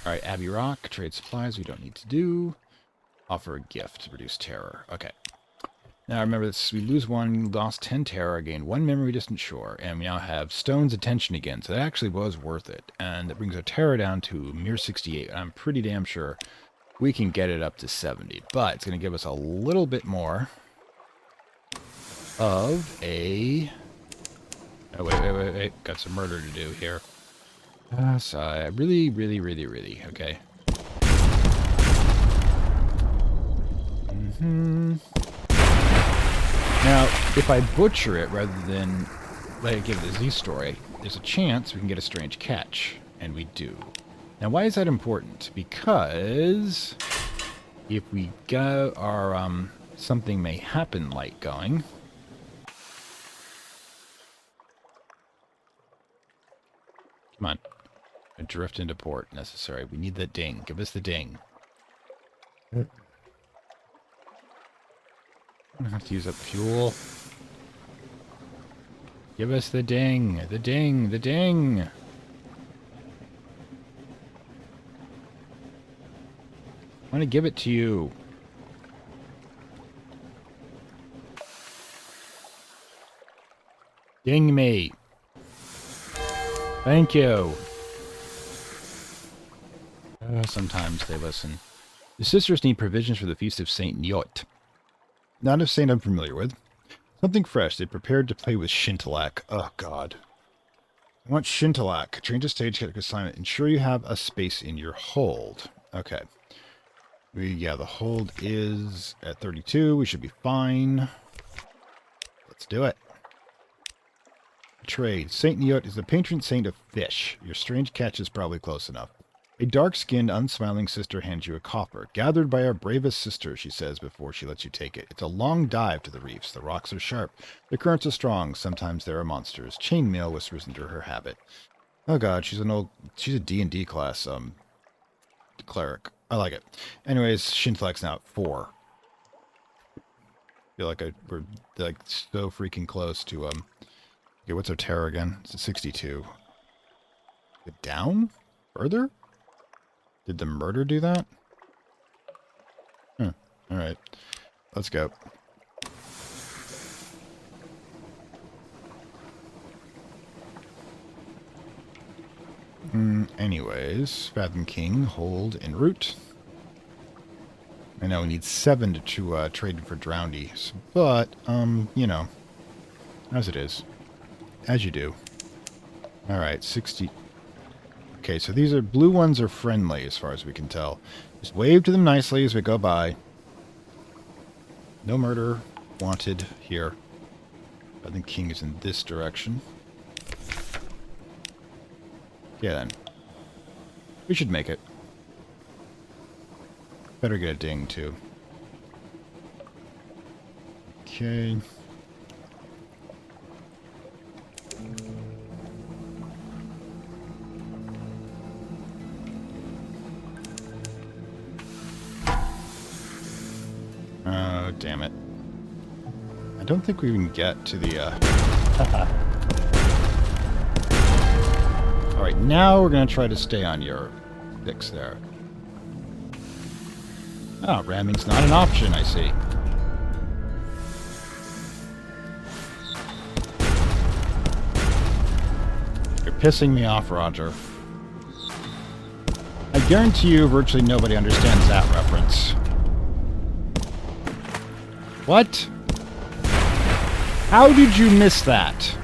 All right, Abbey Rock, trade supplies we don't need to do. Offer a gift to reduce terror. Okay. Now remember this, we lose 1, lost 10 terror, gained 1 memory distant shore, and we now have Stone's attention again, so that actually was worth it. And that brings our terror down to mere 68, and I'm pretty damn sure we can get it up to 70. But it's going to give us a little bit more of a... Oh, wait. Got some murder to do here. So I really, okay. Now, if I butcher it rather than let it give the Z story, there's a chance we can get a strange catch, and we do. Now, why is that important? Because if we got our something may happen light going, come on, a drift into port necessary. We need that ding. Give us the ding. I don't have to use up fuel. Give us the ding. The ding. The ding. I want to give it to you. Ding me. Thank you. Sometimes they listen. The sisters need provisions for the feast of Saint Nyot. Not a saint I'm familiar with. Something fresh. They prepared to play with Shintalak. Oh, God. I want Shintalak. Change the stage, get a assignment. Ensure you have a space in your hold. Okay. Yeah, the hold is at 32. We should be fine. Let's do it. Trade. Saint Nyot is the patron saint of fish. Your strange catch is probably close enough. A dark-skinned, unsmiling sister hands you a coffer. Gathered by our bravest sister, she says before she lets you take it. It's a long dive to the reefs. The rocks are sharp. The currents are strong. Sometimes there are monsters. Chainmail whispers into her habit. Oh god, she's a D&D class, cleric. I like it. Anyways, Shintalak's now at 4. I feel like we're like so freaking close to, okay, what's our terror again? It's a 62. It down? Further? Did the murder do that? Huh. Alright. Let's go. Anyways, Fathom King, hold, en route. I know we need 7 to trade for Drowndies, but, you know, as it is. As you do. Alright, 60... Okay, so these blue ones are friendly as far as we can tell. Just wave to them nicely as we go by. No murder wanted here. I think King is in this direction. Yeah, then. We should make it. Better get a ding, too. Okay. Oh, damn it. I don't think we can get to the, Alright, now we're going to try to stay on your 6 there. Oh, ramming's not an option, I see. You're pissing me off, Roger. I guarantee you virtually nobody understands that reference. What? How did you miss that?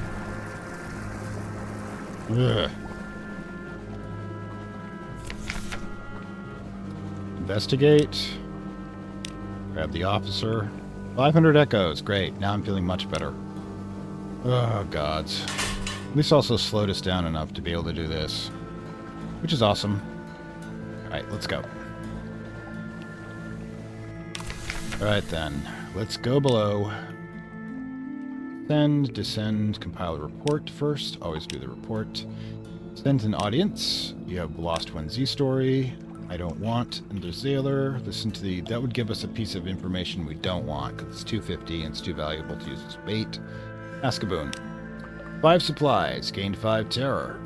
Ugh. Investigate. Grab the officer. 500 echoes. Great. Now I'm feeling much better. Oh, gods. At least also slowed us down enough to be able to do this. Which is awesome. Alright, let's go. Alright then. Let's go below. Descend, compile a report first. Always do the report. Sends an audience. You have Lost One Z story. I don't want. And there's Sailor. Listen to the... That would give us a piece of information we don't want, because it's 250 and it's too valuable to use as bait. Ask a boon. 5 supplies. Gained 5 terror.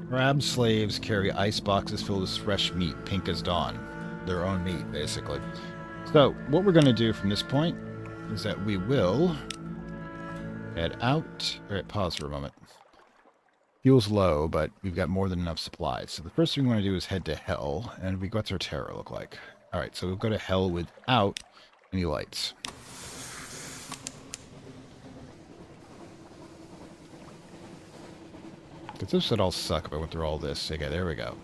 Crab slaves carry ice boxes filled with fresh meat, pink as dawn. Their own meat, basically. So, what we're going to do from this point is that we will head out. Alright, pause for a moment. Fuel's low, but we've got more than enough supplies. So the first thing we want to do is head to Hell, and what's our terror look like? Alright, so we'll go to Hell without any lights. Because this would all suck if I went through all this. Okay, there we go.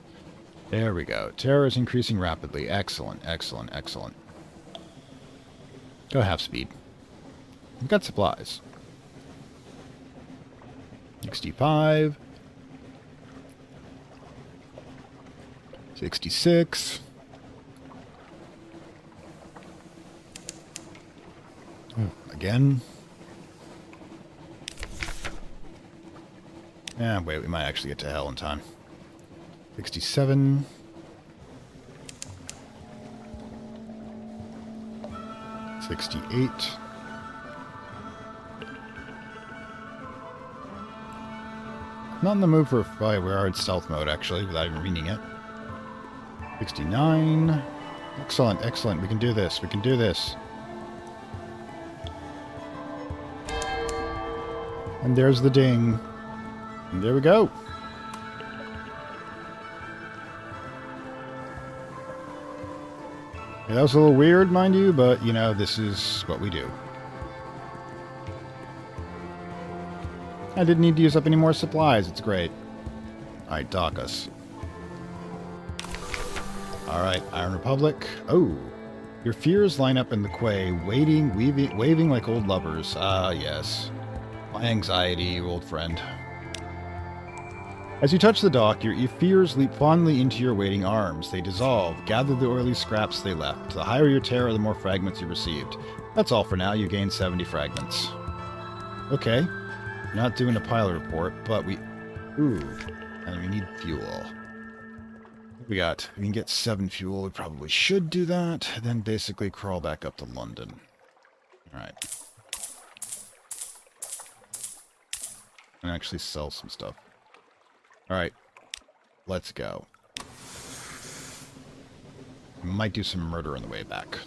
There we go. Terror is increasing rapidly. Excellent, excellent, excellent. Go half speed. We've got supplies. 65. 66. Again. Wait, we might actually get to Hell in time. 67. 68. Not in the mood for a fight. We are in stealth mode, actually, without even reading it. 69. Excellent, excellent. We can do this. We can do this. And there's the ding. And there we go. Yeah, that was a little weird, mind you, but, you know, this is what we do. I didn't need to use up any more supplies. It's great. Alright, dock us. Alright, Iron Republic. Oh, your fears line up in the quay, waving like old lovers. Ah, yes. My anxiety, old friend. As you touch the dock, your fears leap fondly into your waiting arms. They dissolve. Gather the oily scraps they left. The higher your terror, the more fragments you received. That's all for now. You gained 70 fragments. Okay. Not doing a pilot report, but we... Ooh. And we need fuel. What we got? We can get 7 fuel. We probably should do that. Then basically crawl back up to London. Alright. And actually sell some stuff. Alright. Let's go. We might do some murder on the way back.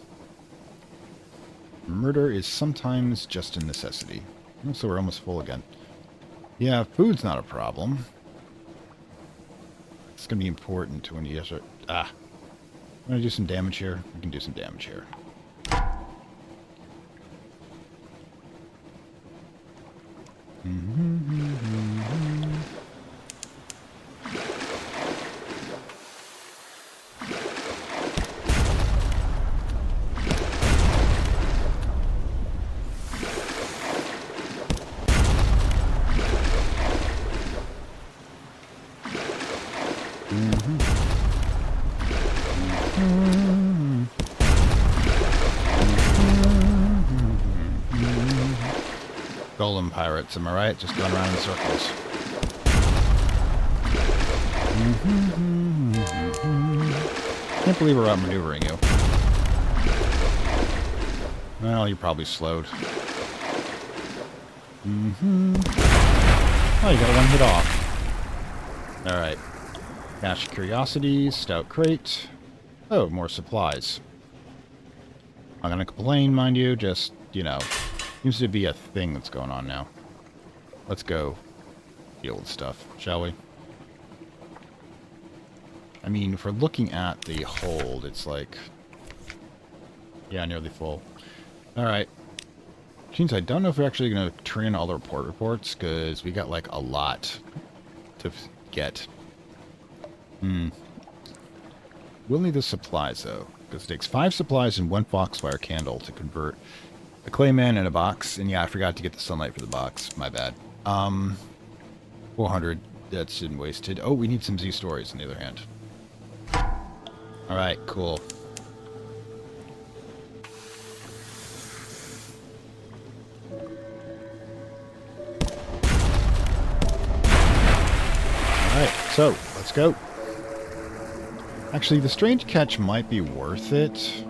Murder is sometimes just a necessity. So we're almost full again. Yeah, food's not a problem. It's going to be important to when you start... I'm going to do some damage here. We can do some damage here. Golem pirates, am I right? Just going around in circles. Can't believe we're outmaneuvering you. Well, you're probably slowed. Oh, you got a one hit off. Alright. Cache curiosities, stout crate. Oh, more supplies. I'm not gonna complain, mind you, just, you know, seems to be a thing that's going on now. Let's go deal with stuff, shall we? I mean, if we're looking at the hold, it's like... Yeah, nearly full. Alright. Which means I don't know if we're actually going to turn in all the reports, because we got, like, a lot to get. We'll need the supplies, though, because it takes 5 supplies and 1 foxfire candle to convert a clayman in a box. And yeah, I forgot to get the sunlight for the box. My bad. 400. That's been wasted. Oh, we need some Z stories, on the other hand. Alright, cool. So, let's go. Actually, the strange catch might be worth it.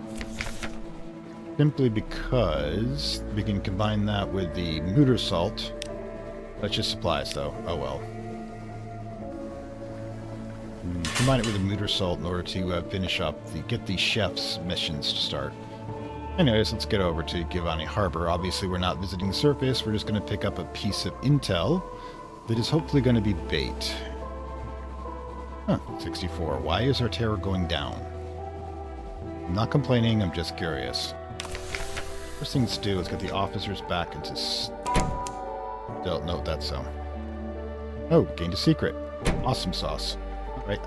Simply because we can combine that with the mooter salt. That's just supplies, though. Oh well. Combine it with the mooter salt in order to finish up get the chef's missions to start. Anyways, let's get over to Givani Harbor. Obviously, we're not visiting the surface. We're just going to pick up a piece of intel that is hopefully going to be bait. Huh, 64. Why is our terror going down? I'm not complaining, I'm just curious. First thing to do is get the officers back into... Don't note that so. Oh, gained a secret. Awesome sauce. Right,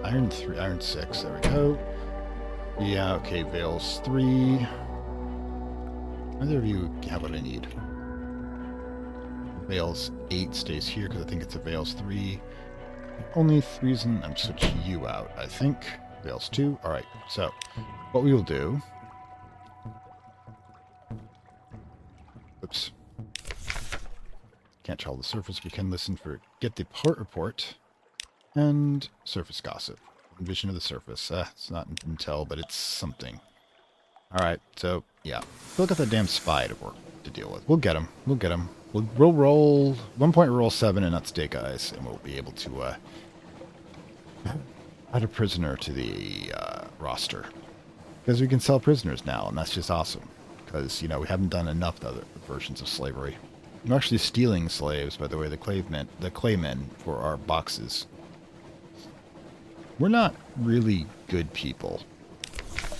Iron 3, Iron 6, there we go. Yeah, okay, Veils 3. Either of you have what I need. Veils 8 stays here because I think it's a Veils 3. Only reason I'm switching you out, I think. Veils 2. Alright, so what we will do... Oops. Can't tell the surface. We can listen for... Get the port report. And surface gossip. Vision of the surface. It's not intel, but it's something. Alright, so, yeah. Still got that damn spy to deal with. We'll get him. We'll get him. We'll roll... 1 point roll 7 and that's Dick Eyes, and we'll be able to, add a prisoner to the, roster. Because we can sell prisoners now, and that's just awesome. Because, you know, we haven't done enough other versions of slavery. We're actually stealing slaves, by the way, the claymen for our boxes. We're not really good people.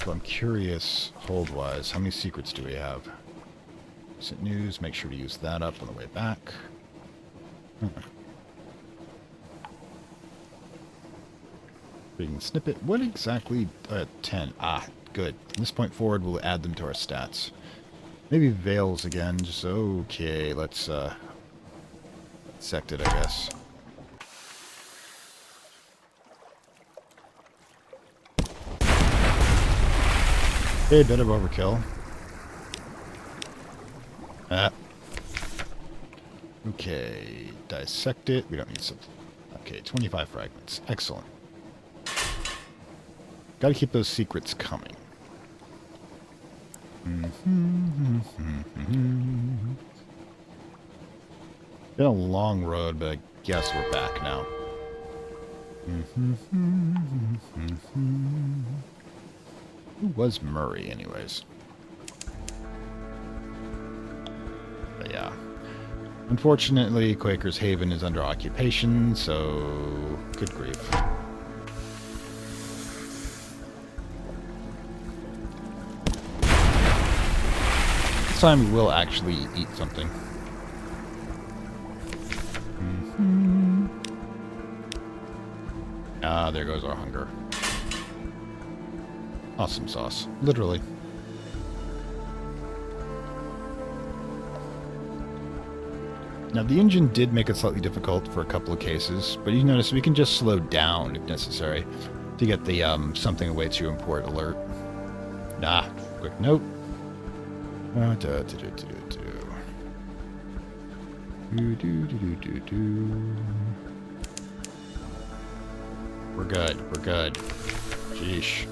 So I'm curious, hold-wise, how many secrets do we have? Recent news, make sure to use that up on the way back. Reading snippet, what exactly... 10. Ah, good. From this point forward, we'll add them to our stats. Maybe Veils again, just okay, let's, sect it, I guess. Okay, bit of overkill. Okay, dissect it. We don't need some. Okay, 25 fragments. Excellent. Got to keep those secrets coming. Been a long road, but I guess we're back now. Who was Murray, anyways? But yeah. Unfortunately, Quaker's Haven is under occupation, so... Good grief. This time we will actually eat something. Ah, there goes our hunger. Awesome sauce. Literally. Now, the engine did make it slightly difficult for a couple of cases, but you notice we can just slow down if necessary to get the something awaits you import alert. Nah, quick note. We're good. We're good. Sheesh.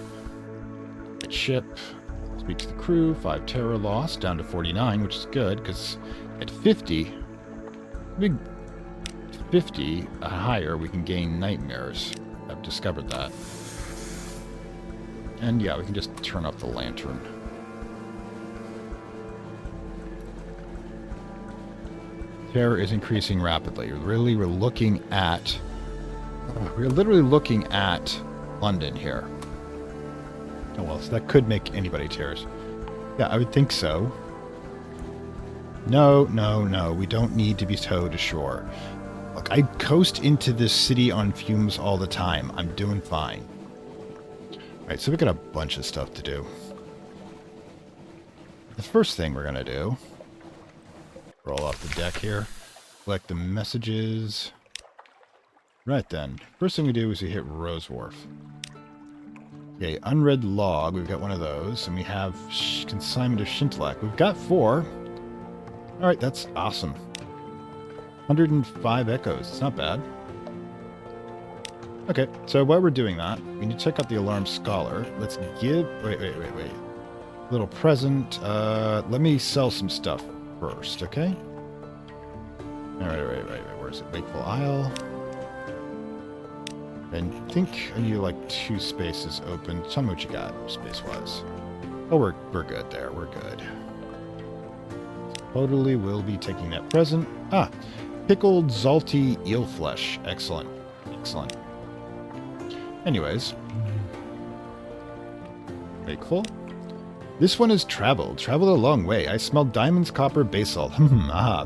Ship. Speak to the crew. 5 terror lost, down to 49, which is good, because at 50, big 50 higher, we can gain nightmares. I've discovered that. And yeah, we can just turn up the lantern. Terror is increasing rapidly. We're looking at... We're literally looking at London here. Oh well, so that could make anybody tears. Yeah, I would think so. No, no, no. We don't need to be towed ashore. Look, I coast into this city on fumes all the time. I'm doing fine. Alright, so we got a bunch of stuff to do. The first thing we're going to do... Roll off the deck here. Collect the messages. Right then. First thing we do is we hit Rose Wharf. Okay, unread log. We've got one of those. And we have consignment of Shintalak. We've got 4. Alright, that's awesome. 105 echoes. It's not bad. Okay, so while we're doing that, we need to check out the Alarm Scholar. Let's give... Wait. Little present. Let me sell some stuff first, okay? Alright. Where is it? Wakeful Isle. I think I need like 2 spaces open. Tell me what you got, space-wise. Oh, we're good there. We're good. Totally will be taking that present. Ah, pickled salty eel flesh. Excellent. Excellent. Anyways. Wakeful. This one has traveled a long way. I smelled diamonds, copper, basalt.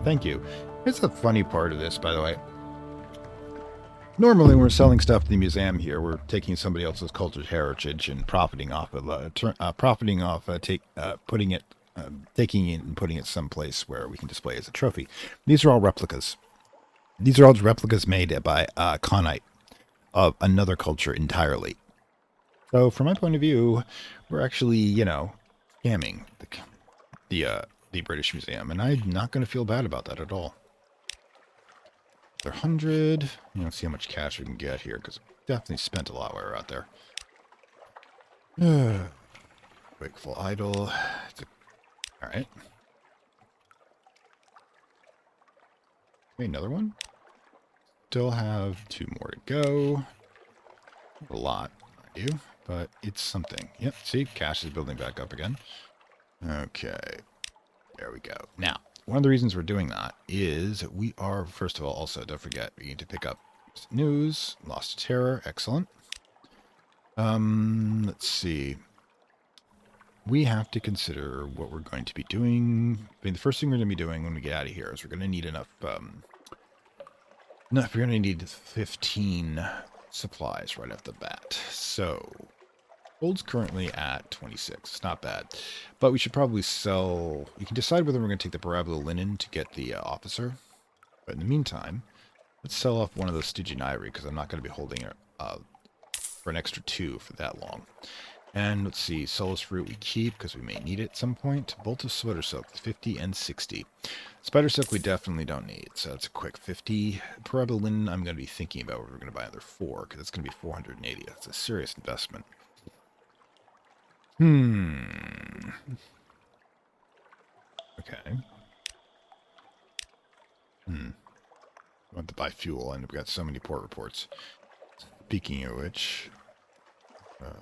Thank you. Here's the funny part of this, by the way. Normally, when we're selling stuff to the museum here, we're taking somebody else's cultural heritage and profiting off of, taking it and putting it someplace where we can display as a trophy. These are all replicas. These are all replicas made by Conite of another culture entirely. So, from my point of view, we're actually, scamming the British Museum, and I'm not going to feel bad about that at all. They're 100. Let's see how much cash we can get here, because we definitely spent a lot while we were out there. Wakeful Idol. All right. Another one. Still have 2 more to go. A lot, I do, but it's something. Yep, see, cash is building back up again. Okay. There we go. Now, one of the reasons we're doing that is we are, first of all, also, don't forget, we need to pick up news, Lost to Terror, excellent. Let's see. We have to consider what we're going to be doing. I mean, the first thing we're going to be doing when we get out of here is we're going to need enough, we're going to need 15 supplies right off the bat. So, gold's currently at 26. It's not bad. But we should probably sell... You can decide whether we're going to take the Parabola linen to get the officer. But in the meantime, let's sell off one of those Stygian ivory, because I'm not going to be holding it for an extra 2 for that long. And let's see, Solus fruit we keep, because we may need it at some point. Bolt of sweater silk, 50 and 60. Spider silk we definitely don't need, so it's a quick 50. Parabola linen, I'm going to be thinking about whether we're going to buy another 4, because it's going to be 480. That's a serious investment. Okay. I want to buy fuel, and we've got so many port reports. Speaking of which... what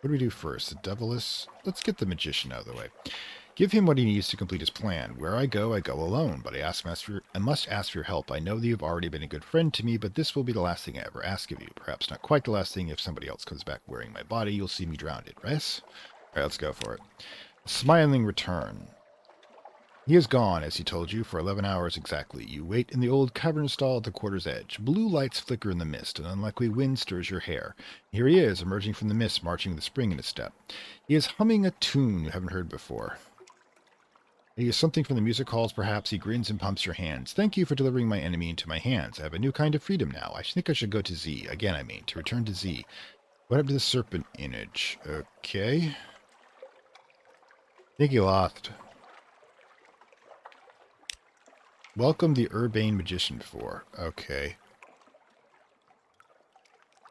do we do first? The Deviless? Let's get the Magician out of the way. Give him what he needs to complete his plan. Where I go alone, but I must ask for your help. I know that you've already been a good friend to me, but this will be the last thing I ever ask of you. Perhaps not quite the last thing. If somebody else comes back wearing my body, you'll see me drowned, right? Alright, let's go for it. Smiling return. He is gone, as he told you, for 11 hours exactly. You wait in the old cavern stall at the quarter's edge. Blue lights flicker in the mist. An unlikely wind stirs your hair. Here he is, emerging from the mist, marching with a spring in his step. He is humming a tune you haven't heard before. He is something from the music halls, perhaps. He grins and pumps your hands. Thank you for delivering my enemy into my hands. I have a new kind of freedom now. I think I should go to Z. Again, I mean, to return to Z. What happened to the serpent image? Okay. I think he lost. Welcome the Urbane Magician 4. Okay.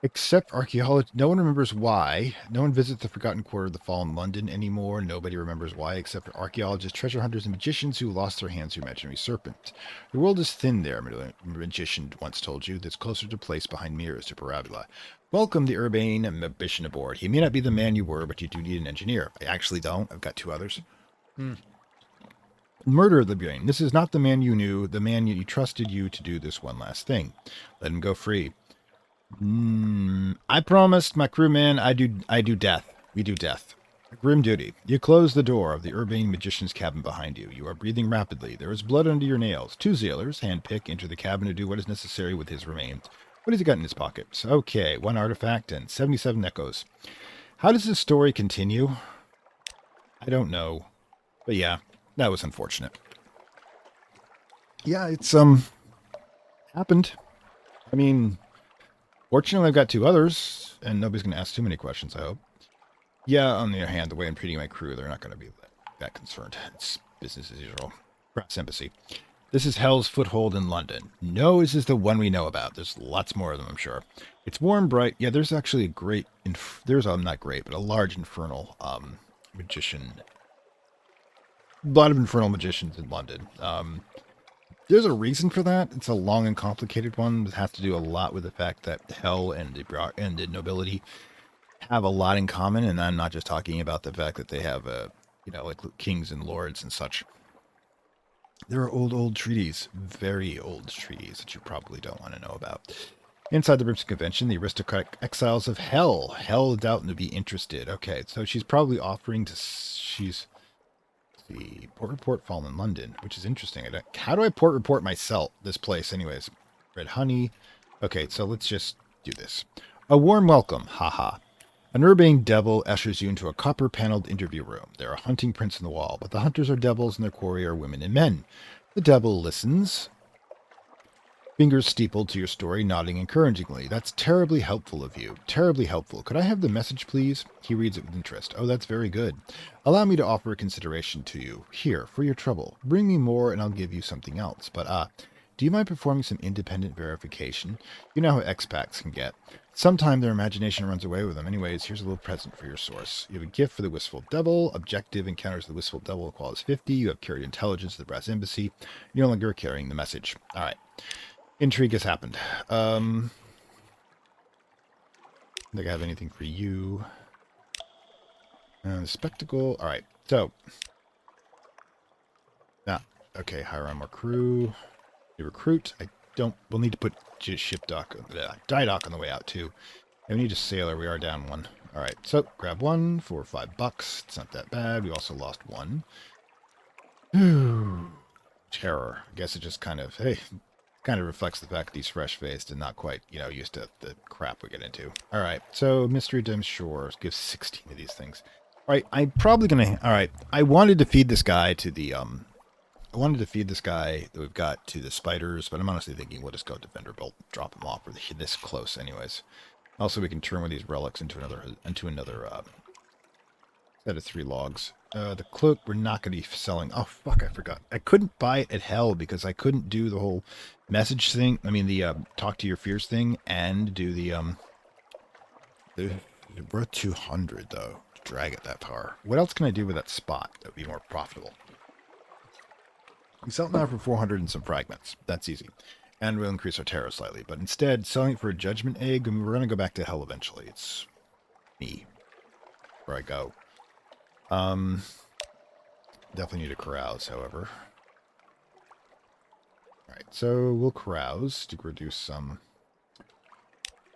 Except archaeology. No one remembers why. No one visits the Forgotten Quarter of the Fallen London anymore. Nobody remembers why except for archaeologists, treasure hunters, and magicians who lost their hands to imaginary serpent. The world is thin there, magician once told you. That's closer to place behind mirrors to parabola. Welcome the Urbane Magician aboard. He may not be the man you were, but you do need an engineer. I actually don't. I've got 2 others. Murder of the brain. This is not the man you knew, the man you trusted you to do this one last thing. Let him go free. I promised my crewman I do death. We do death. Grim duty. You close the door of the Urbane Magician's cabin behind you. You are breathing rapidly. There is blood under your nails. 2 sailors, handpick, enter the cabin to do what is necessary with his remains. What has he got in his pockets? Okay, 1 artifact and 77 echoes. How does this story continue? I don't know. But yeah, that was unfortunate. Yeah, it's happened. I mean, fortunately I've got 2 others, and nobody's going to ask too many questions, I hope. Yeah, on the other hand, the way I'm treating my crew, they're not going to be that concerned. It's business as usual. Perhaps empathy. This is Hell's Foothold in London. No, this is the one we know about. There's lots more of them, I'm sure. It's warm, bright. Yeah, there's actually a great, there's not great, but a large infernal magician. A lot of infernal magicians in London. There's a reason for that. It's a long and complicated one. It has to do a lot with the fact that Hell and the nobility have a lot in common, and I'm not just talking about the fact that they have like kings and lords and such. There are old treaties, very old treaties that you probably don't want to know about. Inside the Brimstone Convention, the aristocratic exiles of Hell. Hell doubt to be interested. Okay, so she's probably offering to. She's the port report fall in London, which is interesting. How do I port report myself? This place, anyways. Red honey. Okay, so let's just do this. A warm welcome. Haha. An urbane devil ushers you into a copper-paneled interview room. There are hunting prints on the wall, but the hunters are devils and their quarry are women and men. The devil listens, fingers steepled to your story, nodding encouragingly. That's terribly helpful of you. Terribly helpful. Could I have the message, please? He reads it with interest. Oh, that's very good. Allow me to offer a consideration to you. Here, for your trouble. Bring me more and I'll give you something else. But, do you mind performing some independent verification? You know how expats can get. Sometime their imagination runs away with them. Anyways, here's a little present for your source. You have a gift for the Wistful Devil. Objective encounters the Wistful Devil equals 50. You have carried intelligence to the Brass Embassy. You're no longer carrying the message. All right. Intrigue has happened. I think I have anything for you. Spectacle. All right. So. Okay. Hire on more crew. You recruit. We'll need to put ship dock, die dock on the way out too. And we need a sailor. We are down one. All right, so grab one for $5. It's not that bad. We also lost one. Terror. I guess it just kind of reflects the fact that he's fresh-faced and not quite, used to the crap we get into. All right, so Mystery Dim Shores gives 16 of these things. All right, I'm probably gonna. All right, I wanted to feed this guy to the that we've got to the spiders, but I'm honestly thinking we'll just go to Vanderbilt, drop him off. We're this close, anyways. Also, we can turn one of these relics into another set of 3 logs. The cloak we're not going to be selling. Oh fuck, I forgot. I couldn't buy it at Hell because I couldn't do the whole message thing. I mean, the talk to your fears thing, and do the we're at 200 though. To drag it that far. What else can I do with that spot that would be more profitable? We sell it now for 400 and some fragments. That's easy. And we'll increase our terror slightly. But instead, selling it for a judgment egg, and we're going to go back to Hell eventually. It's me. Where I go. Definitely need to carouse, however. Alright, so we'll carouse to reduce some.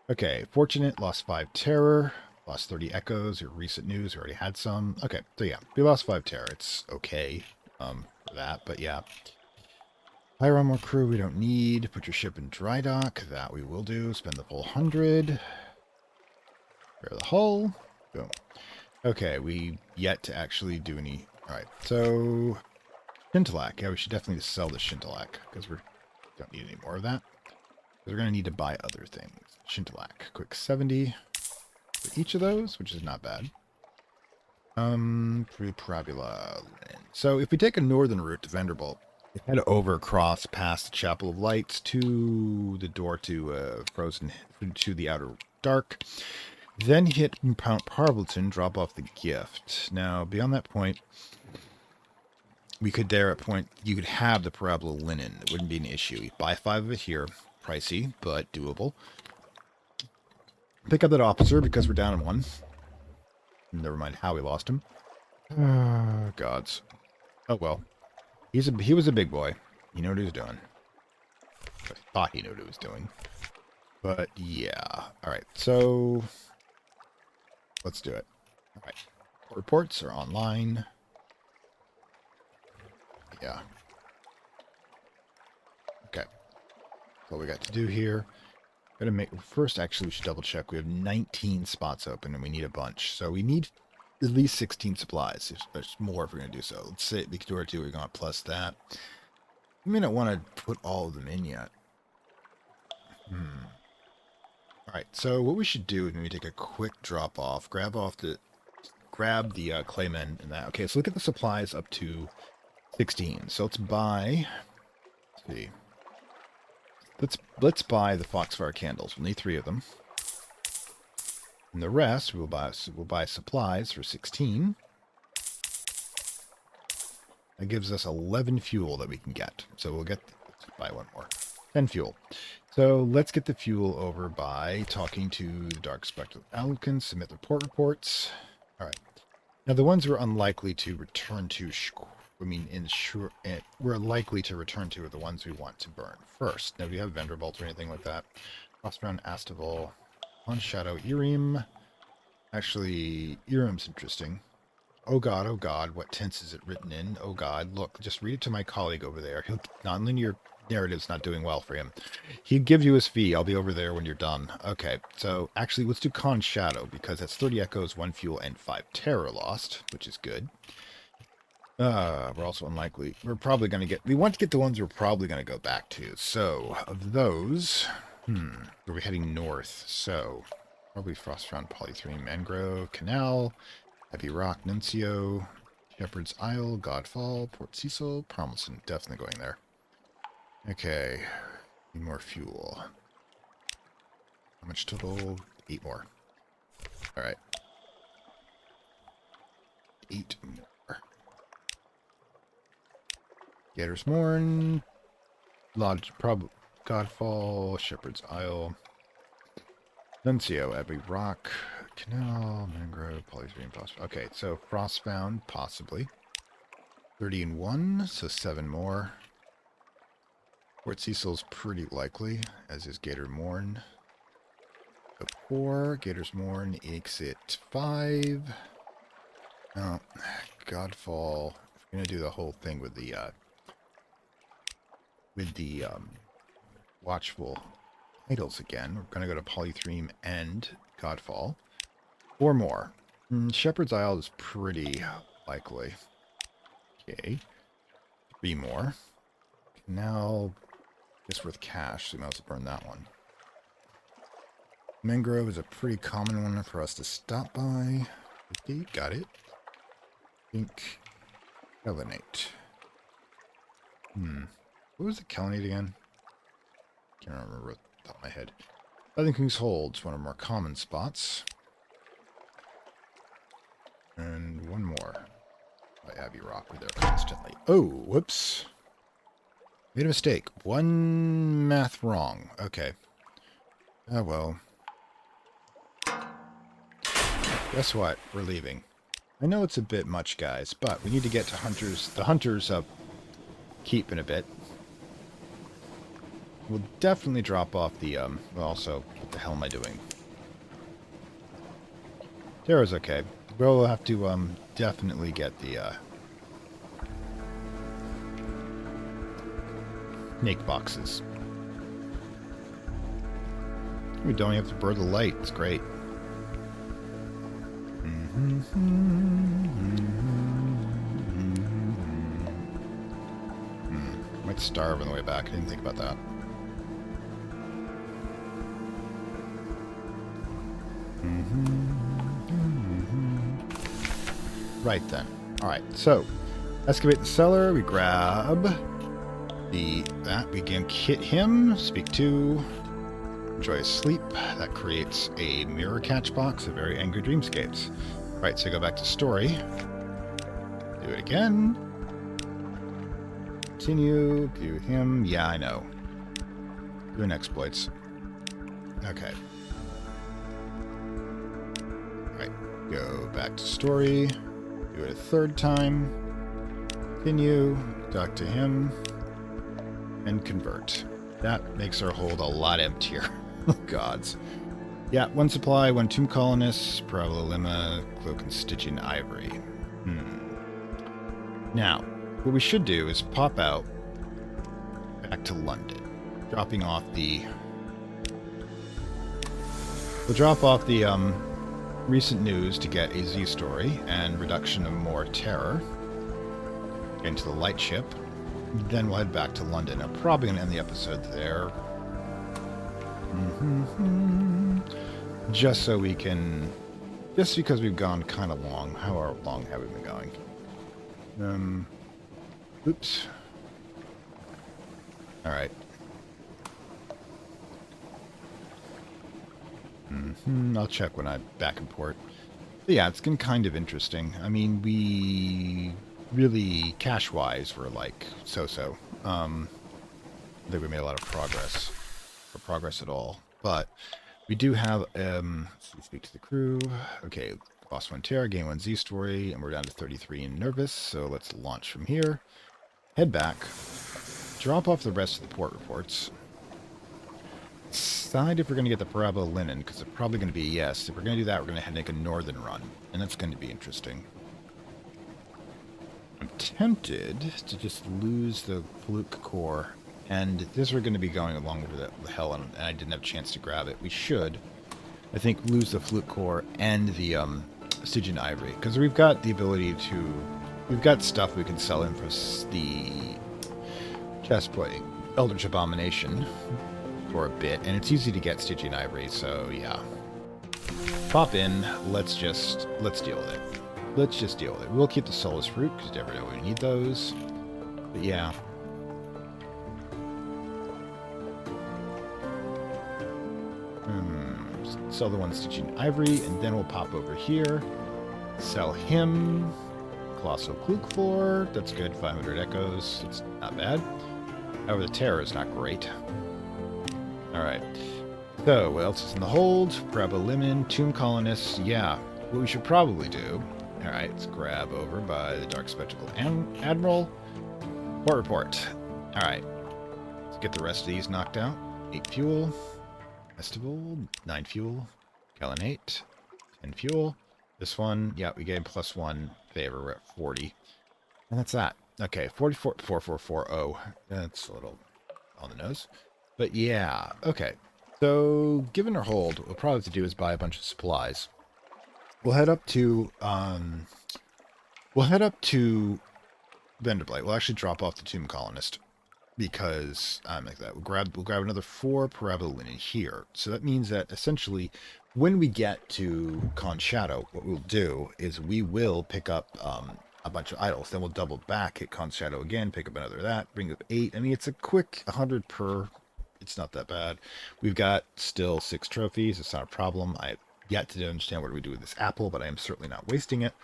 Okay, fortunate, lost 5 terror. Lost 30 echoes. Your recent news, we already had some. Okay, so yeah, we lost 5 terror. It's okay. For that, but yeah. Hire on more crew we don't need. Put your ship in dry dock. That we will do. Spend the full 100. Repair the hull. Boom. Okay, we yet to actually do any. Alright, so Shintalak. Yeah, we should definitely sell the Shintalak because we don't need any more of that. Because we're going to need to buy other things. Shintalak. Quick 70 for each of those, which is not bad. Parabula. So if we take a northern route to Vanderbilt, we head over across past the Chapel of Lights to the door to Frozen, to the Outer Dark, then hit Mount Parvleton, drop off the gift. Now, beyond that point, we could you could have the Parabola linen. It wouldn't be an issue. You buy 5 of it here. Pricey, but doable. Pick up that officer because we're down in 1. Never mind how we lost him. Gods. Oh well. He was a big boy. He knew what he was doing. I thought he knew what he was doing. But yeah. Alright, so let's do it. Alright. Reports are online. Yeah. Okay. What we got to do here. Gotta make first. Actually, we should double check. We have 19 spots open, and we need a bunch. So we need at least 16 supplies. There's more if we're gonna do so. Let's say we can do our 2. We're going plus that. We may not want to put all of them in yet. All right. So what we should do is maybe take a quick drop off. Grab the claymen and that. Okay. So look at the supplies up to 16. So let's buy see. Let's buy the Foxfire candles. We'll need 3 of them. And the rest we'll buy supplies for 16. That gives us 11 fuel that we can get. So we'll let's buy one more. 10 fuel. So let's get the fuel over by talking to the Dark Spectral Alkins, submit the port reports. All right. Now the ones we're unlikely to return to, we're likely to return to are the ones we want to burn first. Now, do we have Vanderbilt or anything like that? Frostbound, Astival, on Shadow, Irem. Actually, Irem's interesting. Oh God, what tense is it written in? Oh God, look, just read it to my colleague over there. Non-linear narrative's not doing well for him. He'd give you his fee. I'll be over there when you're done. Okay, so actually let's do Con Shadow, because that's 30 echoes, 1 fuel, and 5 terror lost, which is good. We're also unlikely. We want to get the ones we're probably going to go back to. So, of those, we're heading north. So, probably Frostbound, Polythreme, Mangrove, Canal, Heavy Rock, Nuncio, Shepherd's Isle, Godfall, Port Cecil, Promising. Definitely going there. Okay. Need more fuel. How much total? 8 more. Alright. 8 more. Gator's Morn. Lodge, Godfall, Shepherd's Isle. Nuncio, Abbey Rock, Canal, Mangrove, Polythreme, Phosphor. Okay, so Frostbound, possibly. 30 and 1, so 7 more. Port Cecil's pretty likely, as is Gator Morn. So 4, Gator's Morn, exit 5. Oh, Godfall. We're going to do the whole thing with the Watchful Idols again. We're going to go to Polythreme and Godfall. 4 more. Shepherd's Isle is pretty likely. Okay. 3 more. Now, just worth cash, so we might as well burn that one. Mangrove is a pretty common one for us to stop by. Okay, got it. Think. Kellinate. What was the Kellinate again? Can't remember off the top of my head. Southern King's Hold's one of our more common spots. And 1 more. By Abbey Rock, we're there constantly. Oh, whoops. Made a mistake. 1 math wrong. Okay. Oh, well. Guess what? We're leaving. I know it's a bit much, guys, but we need to get to the Hunters keep in a bit. We'll definitely drop off the, also, what the hell am I doing? Terra's okay. We'll have to, definitely get the, snake boxes. We don't have to burn the light. It's great. Might starve on the way back. I didn't think about that. Right then. Alright, so excavate the cellar. We grab that. We can hit him. Speak to. Enjoy sleep. That creates a mirror catch box of very angry dreamscapes. Right, so go back to story. Do it again. Continue. Do him. Yeah, I know. Doing exploits. Okay. Alright, go back to story. Do it a 3rd time. Continue. Talk to him. And convert. That makes our hold a lot emptier. Oh, gods. Yeah, 1 supply, 1 tomb colonists, Parabolima, cloak and stitching ivory. Now, what we should do is pop out back to London, dropping off the... We'll drop off the recent news to get a Z story and reduction of more terror into the light ship. Then we'll head back to London. I'm probably going to end the episode there. Just so we can... Just because we've gone kind of long. How long have we been going? Oops. All right. I'll check when I'm back in port. But yeah, it's been kind of interesting. I mean, we really, cash-wise, we're like so-so. I think we made a lot of progress, or progress at all. But we do have, so speak to the crew. Okay, Boss 1 Terra, Game 1 Z story, and we're down to 33 and nervous, so let's launch from here. Head back, drop off the rest of the port reports. Decide if we're going to get the Parabola Linen, because it's probably going to be a yes. If we're going to do that, we're going to make a northern run, and that's going to be interesting. I'm tempted to just lose the Fluke core, and this we're going to be going along over the hell, and I didn't have a chance to grab it. We should, I think, lose the Fluke core and the Stygian Ivory, because we've got the ability to, we've got stuff we can sell in for the chestplate, Eldritch Abomination, for a bit, and it's easy to get Stygian Ivory, so yeah. Pop in, let's deal with it. Let's just deal with it. We'll keep the Soulless Fruit, because you never know we need those. But yeah. Sell the one Stygian Ivory, and then we'll pop over here. Sell him. Colossal Kluk Floor. That's good. 500 echoes. It's not bad. However, the Terror is not great. Alright. So, what else is in the hold? Grab a Lemon. Tomb Colonists. Yeah. What we should probably do. Alright, let's grab over by the Dark Spectacle Admiral. Port report. Alright. Let's get the rest of these knocked out. 8 fuel. Festival. 9 fuel. Gallon 8. 10 fuel. This one, yeah, we gave +1 favor. We're at 40. And that's that. Okay, 4440. That's a little on the nose. But yeah, okay. So, given our hold, what we'll probably have to do is buy a bunch of supplies. We'll head up to Venderblight. We'll actually drop off the Tomb Colonist because like that. We'll grab another 4 Parabola Linen here. So that means that essentially, when we get to Con Shadow, what we'll do is we will pick up a bunch of idols. Then we'll double back, hit Con Shadow again, pick up another that, bring up 8. I mean, it's a quick 100 per. It's not that bad. We've got still 6 trophies. It's not a problem. I've yet to understand what do we do with this apple, but I am certainly not wasting it.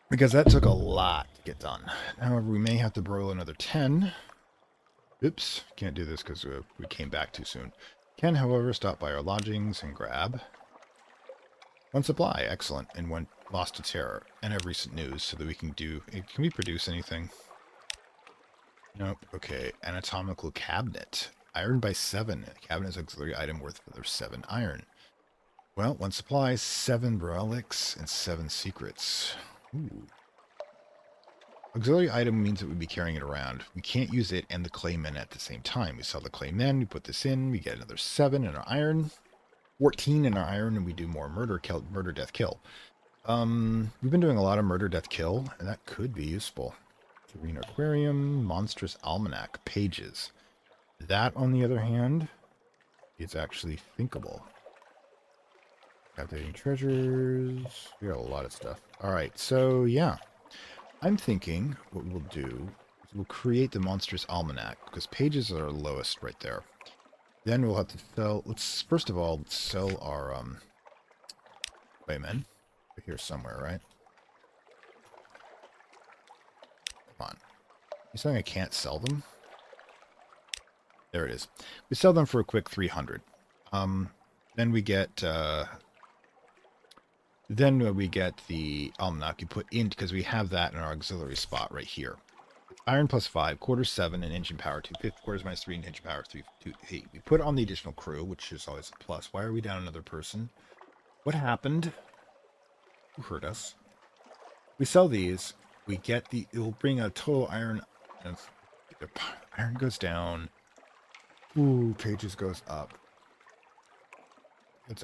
Because that took a lot to get done. However, we may have to borrow another 10. Oops, can't do this because we came back too soon. Can, however, stop by our lodgings and grab 1 supply. Excellent. And 1 lost to terror. And have recent news so that we can do... Can we produce anything? Nope. Okay. Anatomical cabinet. Iron by 7. Cabinet is auxiliary item worth another 7 iron. Well, 1 supply, 7 relics, and 7 secrets. Ooh. Auxiliary item means that we'd be carrying it around. We can't use it and the claymen at the same time. We sell the claymen, we put this in, we get another 7 in our iron, 14 in our iron, and we do more murder, death, kill. We've been doing a lot of murder, death, kill, and that could be useful. Serene Aquarium, Monstrous Almanac, pages. That, on the other hand, is actually thinkable. Captivating treasures. We got a lot of stuff. Alright, so yeah. I'm thinking what we'll do is we'll create the Monstrous Almanac, because pages are lowest right there. Then we'll have to sell... Let's, first of all, sell our, Waymen. They're here somewhere, right? Come on. You saying I can't sell them? There it is. We sell them for a quick 300. Then we get the almanac you put in, because we have that in our auxiliary spot right here. Iron +5, quarter 7, and engine power 2, quarters -3, and engine power 3, 2, 8. We put on the additional crew, which is always a plus. Why are we down another person? What happened? Who hurt us? We sell these. We get the... It will bring a total iron... Iron goes down. Ooh, pages goes up.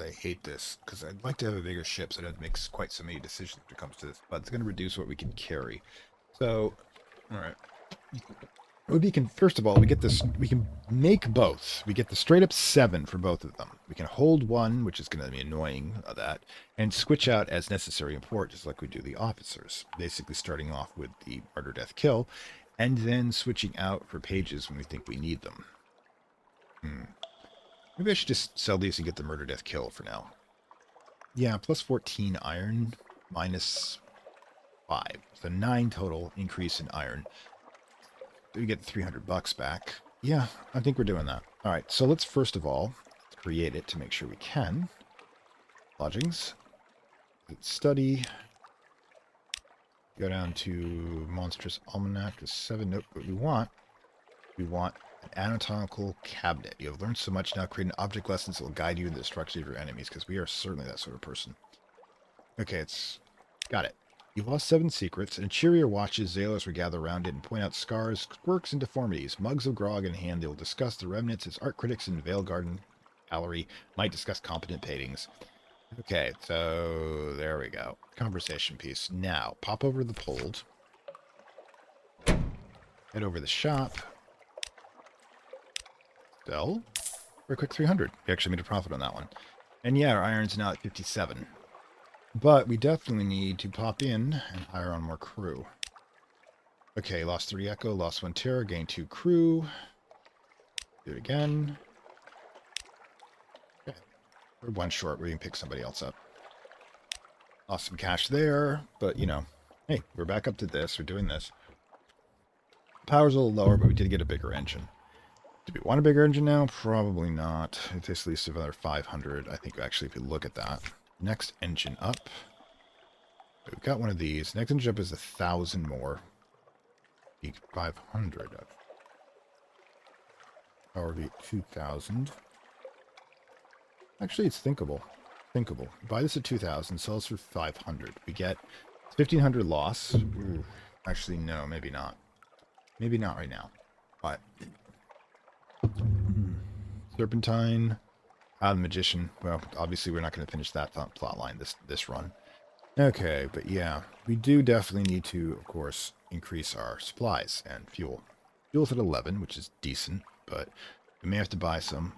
I hate this, because I'd like to have a bigger ship so I don't make quite so many decisions when it comes to this, but it's going to reduce what we can carry. So, alright. We can, first of all, we get this, we can make both. We get the straight up 7 for both of them. We can hold 1, which is going to be annoying, and switch out as necessary in port, just like we do the officers. Basically starting off with the murder, death, kill, and then switching out for pages when we think we need them. Maybe I should just sell these and get the murder death kill for now. Yeah, plus 14 iron, minus 5. So 9 total increase in iron. We get $300 back. Yeah, I think we're doing that. All right, so let's first of all create it to make sure we can. Lodgings. Let's study. Go down to Monstrous Almanac to 7. Nope, what we want an anatomical cabinet. You have learned so much now. Create an object lesson that will guide you in the destruction of your enemies, because we are certainly that sort of person. Okay, it's... Got it. You've lost 7 secrets. In cheerier watches, sailors will gather around it and point out scars, quirks, and deformities. Mugs of grog in hand, they will discuss the remnants as art critics in Vale Garden Gallery might discuss competent paintings. Okay, so there we go. Conversation piece. Now, pop over to the Pold. Head over to the shop. Sell. For a quick 300. We actually made a profit on that one. And yeah, our iron's now at 57. But we definitely need to pop in and hire on more crew. Okay, lost 3 Echo, lost 1 Terror, gained 2 crew. Do it again. Okay. We're 1 short. We can pick somebody else up. Lost some cash there, but, you know, hey, we're back up to this. We're doing this. Power's a little lower, but we did get a bigger engine. Do we want a bigger engine now? Probably not. It's at least another 500. I think, actually, if you look at that. Next engine up. We've got one of these. Next engine up is 1,000 more. 500. Power be 2,000. Actually, it's thinkable. Thinkable. Buy this at 2,000. Sell this for 500. We get 1,500 loss. Ooh. Actually, no. Maybe not. Maybe not right now. But Serpentine. The Magician. Well, obviously we're not going to finish that plot line this run. Okay, but yeah, we do definitely need to, of course, increase our supplies and fuel. Fuel's at 11, which is decent, but we may have to buy some.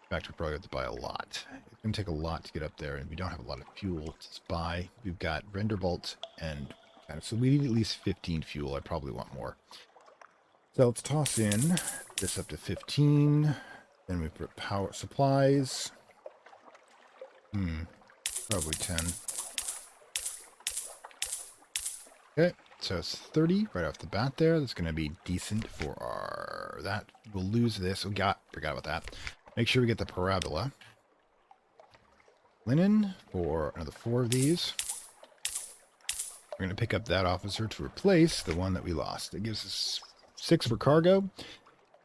In fact, we probably have to buy a lot. It's going to take a lot to get up there, and we don't have a lot of fuel to buy. We've got Renderbolt, and so we need at least 15 fuel. I probably want more. So let's toss in this up to 15. Then we put power supplies. Probably 10. Okay, so it's 30 right off the bat there. That's going to be decent for our... That. We'll lose this. Forgot about that. Make sure we get the parabola. Linen for another 4 of these. We're going to pick up that officer to replace the one that we lost. It gives us 6 for cargo.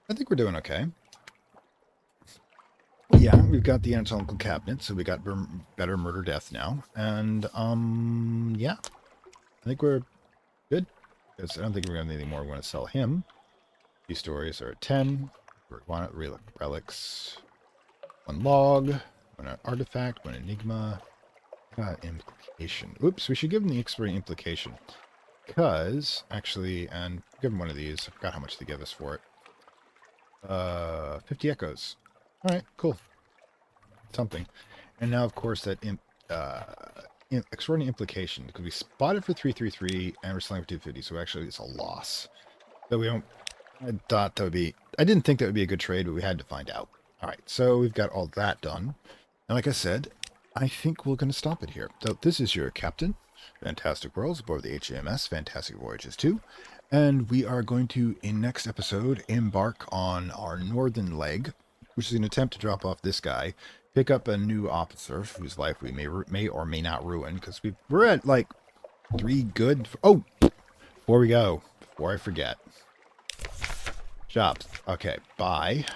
I think we're doing okay. Yeah, we've got the anatomical cabinet, so we got better murder death now. And, yeah. I think we're good. Because I don't think we're going to have anything more we want to sell him. These stories are at 10. We want relics. 1 log. 1 artifact. 1 enigma. Implication. Oops, we should give him the X-ray implication. Because, actually, and give him one of these. I forgot how much they give us for it. 50 echoes. Alright, cool. Something. And now, of course, that extraordinary implication. Because we spotted for 333 and we're selling for 250, so actually it's a loss. So we don't... I thought that would be... I didn't think that would be a good trade, but we had to find out. Alright, so we've got all that done. And like I said, I think we're going to stop it here. So this is your captain, Fantastic Worlds, aboard the HMS, Fantastic Voyages 2. And we are going to, in next episode, embark on our northern leg, which is an attempt to drop off this guy, pick up a new officer whose life we may or may not ruin, because we're at, like, 3 good... Oh! Before we go, before I forget. Shops. Okay, buy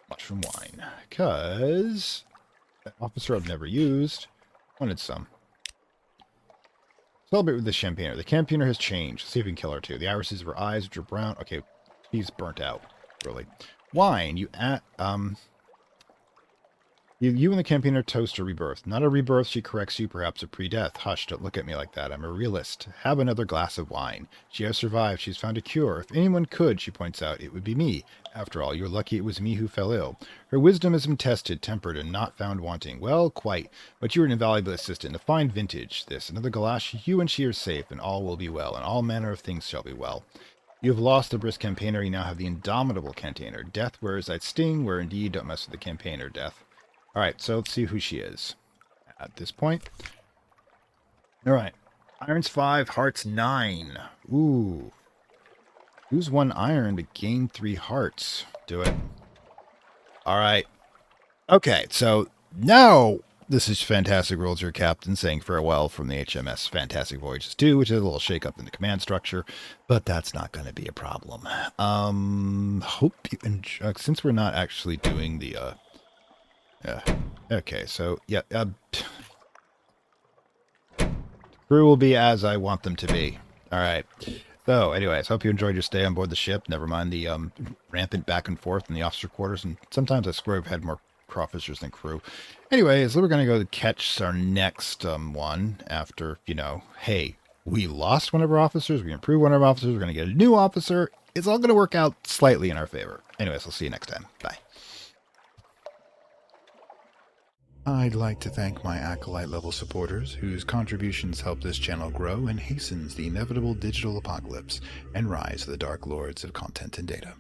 mushroom wine, because that officer I've never used wanted some. Celebrate with the champagner. The campaigner has changed. Let's see if we can kill her too. The irises of her eyes, which are brown. Okay, he's burnt out. Really. Wine. You add, You and the campaigner toast a rebirth. Not a rebirth, she corrects you, perhaps a pre-death. Hush, don't look at me like that. I'm a realist. Have another glass of wine. She has survived. She's found a cure. If anyone could, she points out, it would be me. After all, you're lucky it was me who fell ill. Her wisdom has been tested, tempered, and not found wanting. Well, quite. But you're an invaluable assistant, a fine vintage. This, another glass, you and she are safe, and all will be well, and all manner of things shall be well. You have lost the brisk campaigner, you now have the indomitable campaigner. Death wears that sting, where indeed don't mess with the campaigner, Death. Alright, so let's see who she is at this point. Alright. Irons 5, hearts 9. Ooh. Lose 1 iron to gain 3 hearts. Do it. Alright. Okay, so now this is Fantastic Worlds, your captain saying farewell from the HMS Fantastic Voyages 2, which is a little shake up in the command structure, but that's not going to be a problem. Hope you enjoy, since we're not actually doing the, okay, so, yeah, crew will be as I want them to be. Alright. So, anyways, hope you enjoyed your stay on board the ship. Never mind the, rampant back and forth in the officer quarters, and sometimes I swear I've had more officers than crew. Anyways, we're going to go catch our next one after, you know, hey, we lost one of our officers, we improved one of our officers, we're going to get a new officer. It's all going to work out slightly in our favor. Anyways, I'll see you next time. Bye. I'd like to thank my Acolyte level supporters, whose contributions help this channel grow and hastens the inevitable digital apocalypse and rise of the Dark Lords of Content and Data.